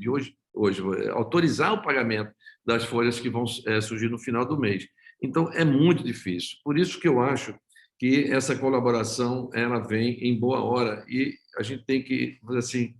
autorizar o pagamento das folhas que vão surgir no final do mês. Então, é muito difícil. Por isso que eu acho que essa colaboração ela vem em boa hora e a gente tem que, assim,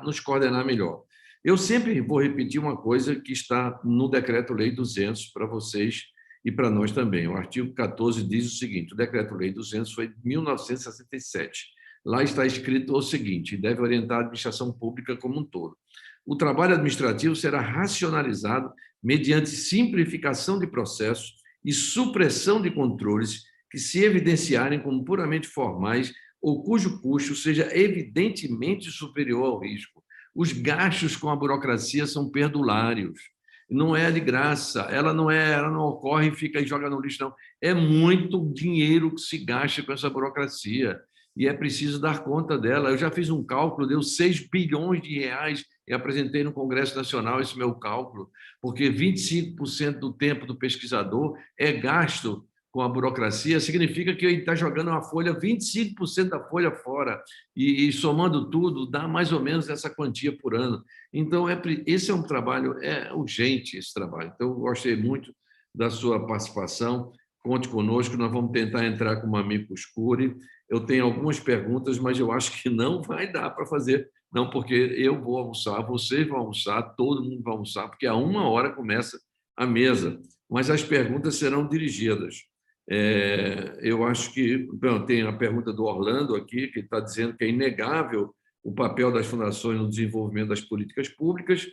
nos coordenar melhor. Eu sempre vou repetir uma coisa que está no Decreto-Lei 200 para vocês e para nós também. O artigo 14 diz o seguinte: o Decreto-Lei 200 foi de 1967. Lá está escrito o seguinte: deve orientar a administração pública como um todo. O trabalho administrativo será racionalizado mediante simplificação de processos e supressão de controles que se evidenciarem como puramente formais ou cujo custo seja evidentemente superior ao risco. Os gastos com a burocracia são perdulários. Não é de graça, ela não ocorre e fica e joga no lixo, não. É muito dinheiro que se gasta com essa burocracia e é preciso dar conta dela. Eu já fiz um cálculo, deu 6 bilhões de reais e apresentei no Congresso Nacional esse meu cálculo, porque 25% do tempo do pesquisador é gasto com a burocracia, significa que ele está jogando uma folha, 25% da folha fora, e somando tudo, dá mais ou menos essa quantia por ano. Então, esse é um trabalho, é urgente esse trabalho. Então, eu gostei muito da sua participação, conte conosco, nós vamos tentar entrar com uma amicus curiae. Eu tenho algumas perguntas, mas eu acho que não vai dar para fazer, não, porque eu vou almoçar, vocês vão almoçar, todo mundo vai almoçar, porque a 1h começa a mesa, mas as perguntas serão dirigidas. Eu acho que... Bom, tem a pergunta do Orlando aqui, que está dizendo que é inegável o papel das fundações no desenvolvimento das políticas públicas.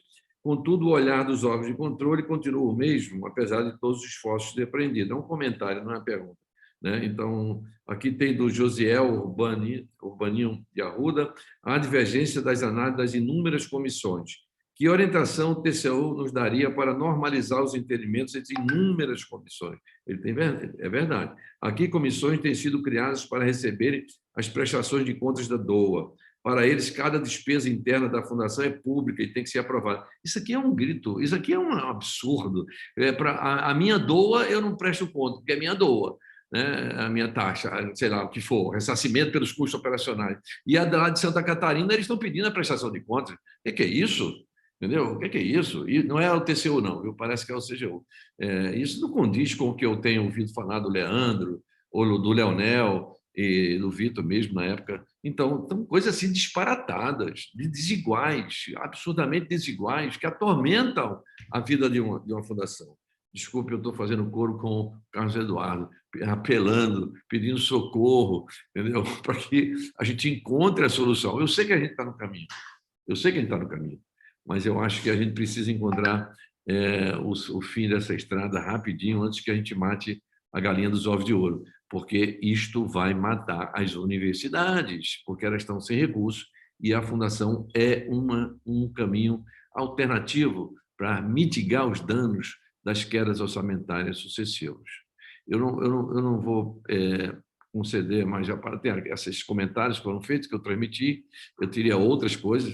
Contudo, o olhar dos órgãos de controle continua o mesmo, apesar de todos os esforços de aprender. É um comentário, não é uma pergunta. Né? Então, aqui tem do Josiel Urbaninho de Arruda, a divergência das análises das inúmeras comissões. Que orientação o TCU nos daria para normalizar os entendimentos entre inúmeras comissões? É verdade. Aqui, comissões têm sido criadas para receberem as prestações de contas da DOA. Para eles, cada despesa interna da fundação é pública e tem que ser aprovada. Isso aqui é um grito, isso aqui é um absurdo. A minha DOA eu não presto conta, porque é minha DOA. Né, a minha taxa, sei lá, o que for, ressarcimento pelos custos operacionais. E a lá de Santa Catarina, eles estão pedindo a prestação de contas. O que é isso? Entendeu? O que é isso? E não é o TCU, não, viu? Parece que é o CGU. Isso não condiz com o que eu tenho ouvido falar do Leandro, ou do Leonel, e do Vitor mesmo, na época. Então, coisas assim disparatadas, desiguais, absurdamente desiguais, que atormentam a vida de uma fundação. Desculpe, eu estou fazendo coro com o Carlos Eduardo, apelando, pedindo socorro, entendeu? Para que a gente encontre a solução. Eu sei que a gente está no caminho, mas eu acho que a gente precisa encontrar o fim dessa estrada rapidinho, antes que a gente mate a galinha dos ovos de ouro, porque isto vai matar as universidades, porque elas estão sem recursos, e a fundação é um caminho alternativo para mitigar os danos das quedas orçamentárias sucessivas. Eu não vou conceder mais, já para ter esses comentários que foram feitos, que eu transmiti, eu teria outras coisas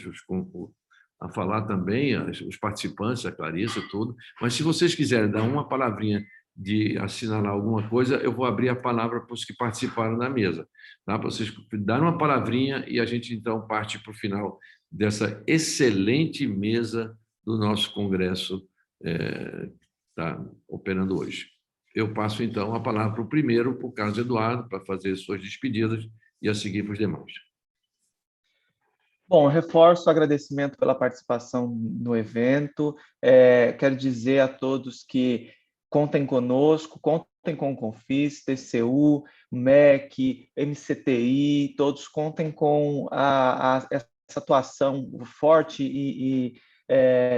a falar também, os participantes, a Clarissa, tudo, mas se vocês quiserem dar uma palavrinha de assinalar alguma coisa, eu vou abrir a palavra para os que participaram da mesa, tá? Para vocês darem uma palavrinha e a gente, então, parte para o final dessa excelente mesa do nosso congresso está operando hoje. Eu passo, então, a palavra para o primeiro, para o Carlos Eduardo, para fazer suas despedidas e a seguir para os demais. Bom, reforço o agradecimento pela participação no evento. Quero dizer a todos que contem conosco, contem com o Confis, TCU, MEC, MCTI, todos contem com essa atuação forte e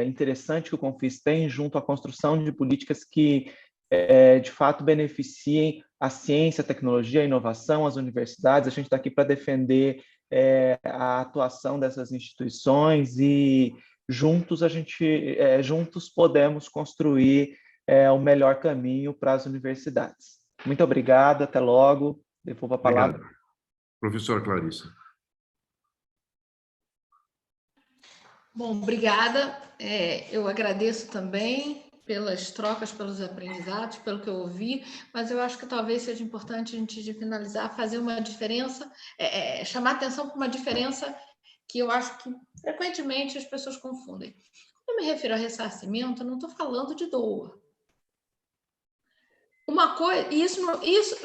interessante que o Confis tem junto à construção de políticas que, de fato, beneficiem a ciência, a tecnologia, a inovação, as universidades. A gente está aqui para defender a atuação dessas instituições e juntos juntos podemos construir o melhor caminho para as universidades. Muito obrigado, até logo. Devolvo a palavra. Obrigado. Professora Clarissa. Bom, obrigada. Eu agradeço também pelas trocas, pelos aprendizados, pelo que eu ouvi, mas eu acho que talvez seja importante, antes de finalizar, fazer uma diferença, chamar atenção para uma diferença que eu acho que frequentemente as pessoas confundem. Quando eu me refiro a ressarcimento, eu não estou falando de DOA. Uma coisa, isso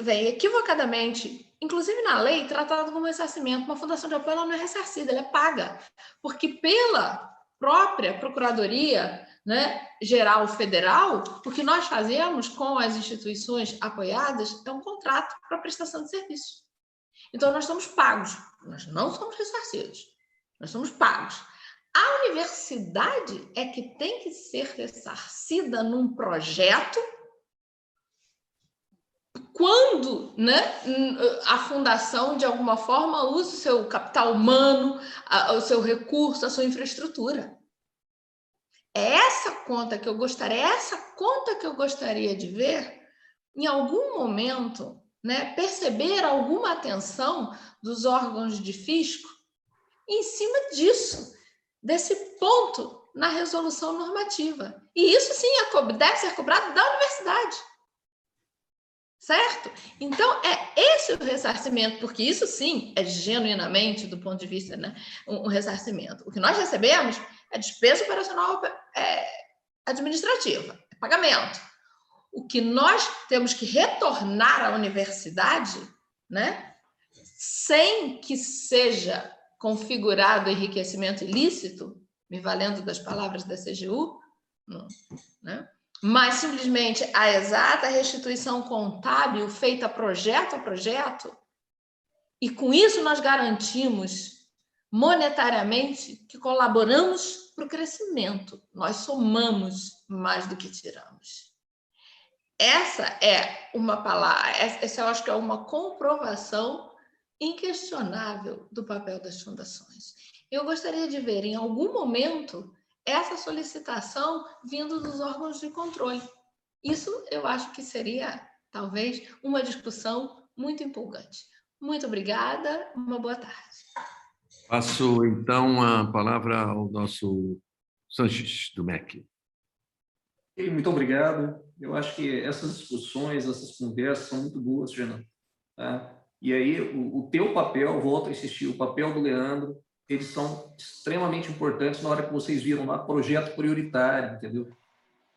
vem equivocadamente, inclusive na lei, tratado como ressarcimento. Uma fundação de apoio ela não é ressarcida, ela é paga, porque pela própria Procuradoria, né, Geral Federal, o que nós fazemos com as instituições apoiadas é um contrato para prestação de serviço. Então, nós somos pagos, nós não somos ressarcidos, nós somos pagos. A universidade é que tem que ser ressarcida num projeto quando, né, a fundação, de alguma forma, usa o seu capital humano, o seu recurso, a sua infraestrutura. É essa conta que eu gostaria de ver, em algum momento, né, perceber alguma atenção dos órgãos de fisco em cima disso, desse ponto na resolução normativa. E isso, sim, deve ser cobrado da universidade. Certo? Então, é esse o ressarcimento, porque isso, sim, é genuinamente, do ponto de vista, né, um ressarcimento. O que nós recebemos é despesa operacional administrativa, é pagamento. O que nós temos que retornar à universidade, né, sem que seja configurado enriquecimento ilícito, me valendo das palavras da CGU, né? Mas simplesmente a exata restituição contábil feita projeto a projeto, e com isso nós garantimos monetariamente que colaboramos para o crescimento. Nós somamos mais do que tiramos. Essa é uma palavra, essa eu acho que é uma comprovação inquestionável do papel das fundações. Eu gostaria de ver, em algum momento, essa solicitação vindo dos órgãos de controle. Isso eu acho que seria, talvez, uma discussão muito empolgante. Muito obrigada, uma boa tarde. Passo, então, a palavra ao nosso Sanches, do MEC. Muito obrigado. Eu acho que essas discussões, essas conversas são muito boas, Fernando. Tá? E aí, o teu papel, volto a insistir, o papel do Leandro, eles são extremamente importantes na hora que vocês viram lá projeto prioritário, entendeu?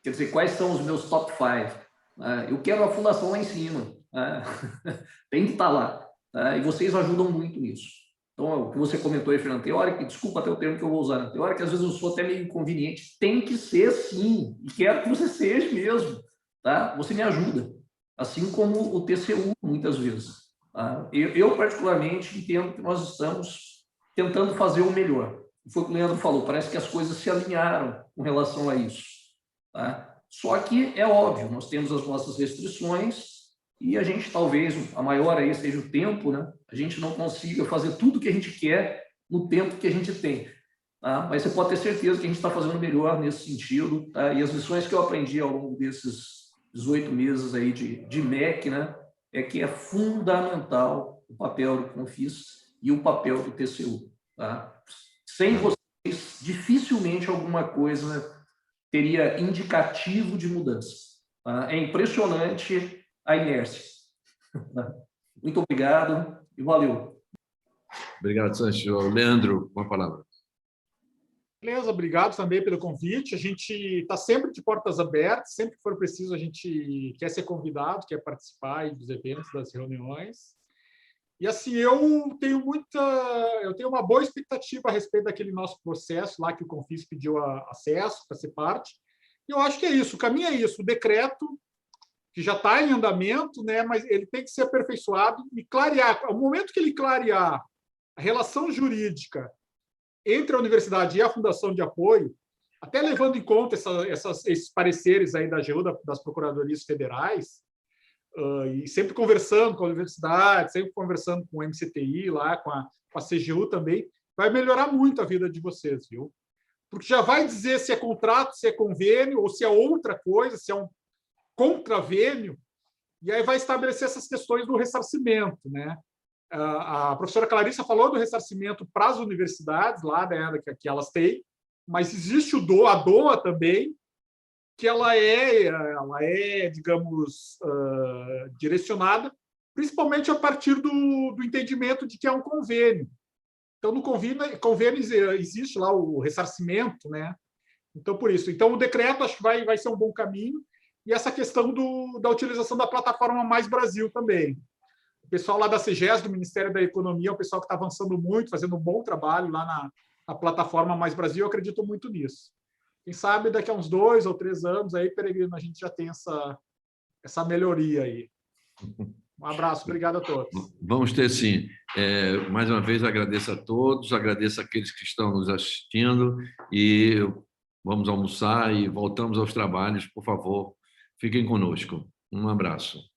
Quer dizer, quais são os meus top 5? Eu quero a fundação lá em cima. Tem que estar lá. E vocês ajudam muito nisso. Então, o que você comentou aí, Fernando, tem hora que, desculpa até o termo que eu vou usar, tem hora que às vezes eu sou até meio inconveniente, tem que ser sim, e quero que você seja mesmo, tá? Você me ajuda, assim como o TCU, muitas vezes. Tá? Eu, particularmente, entendo que nós estamos tentando fazer o melhor. Foi o que o Leandro falou, parece que as coisas se alinharam com relação a isso. Tá? Só que, é óbvio, nós temos as nossas restrições, e a gente, talvez, a maior aí seja o tempo, né? A gente não consiga fazer tudo o que a gente quer no tempo que a gente tem. Tá? Mas você pode ter certeza que a gente está fazendo melhor nesse sentido. Tá? E as lições que eu aprendi ao longo desses 18 meses aí de MEC, né? É que é fundamental o papel do Confis e o papel do TCU. Tá? Sem vocês, dificilmente alguma coisa teria indicativo de mudança. Tá? É impressionante a inércia. Muito obrigado e valeu. Obrigado, Sancho. Leandro, uma palavra. Beleza, obrigado também pelo convite. A gente está sempre de portas abertas, sempre que for preciso a gente quer ser convidado, quer participar dos eventos, das reuniões. E assim, eu tenho uma boa expectativa a respeito daquele nosso processo lá que o Confis pediu acesso para ser parte. E eu acho que é isso, o caminho é isso, o decreto que já está em andamento, né, mas ele tem que ser aperfeiçoado e clarear. Ao momento que ele clarear a relação jurídica entre a universidade e a fundação de apoio, até levando em conta esses pareceres aí da AGU, das procuradorias federais, e sempre conversando com a universidade, sempre conversando com o MCTI, lá, com a CGU também, vai melhorar muito a vida de vocês, viu? Porque já vai dizer se é contrato, se é convênio, ou se é outra coisa, se é um contravênio, e aí vai estabelecer essas questões do ressarcimento, né? A professora Clarissa falou do ressarcimento para as universidades, lá, né, que elas têm, mas existe a DOA também, que ela é, digamos, direcionada, principalmente a partir do entendimento de que é um convênio. Então, no convênio existe lá o ressarcimento, né? Então, por isso. Então, o decreto acho que vai ser um bom caminho, e essa questão da utilização da plataforma Mais Brasil também. O pessoal lá da CEGES, do Ministério da Economia, é um pessoal que está avançando muito, fazendo um bom trabalho lá na plataforma Mais Brasil, eu acredito muito nisso. Quem sabe daqui a uns 2 ou 3 anos, aí, Peregrino, a gente já tem essa melhoria aí. Um abraço, obrigado a todos. Vamos ter sim. Mais uma vez, agradeço a todos, agradeço àqueles que estão nos assistindo e vamos almoçar e voltamos aos trabalhos, por favor, fiquem conosco. Um abraço.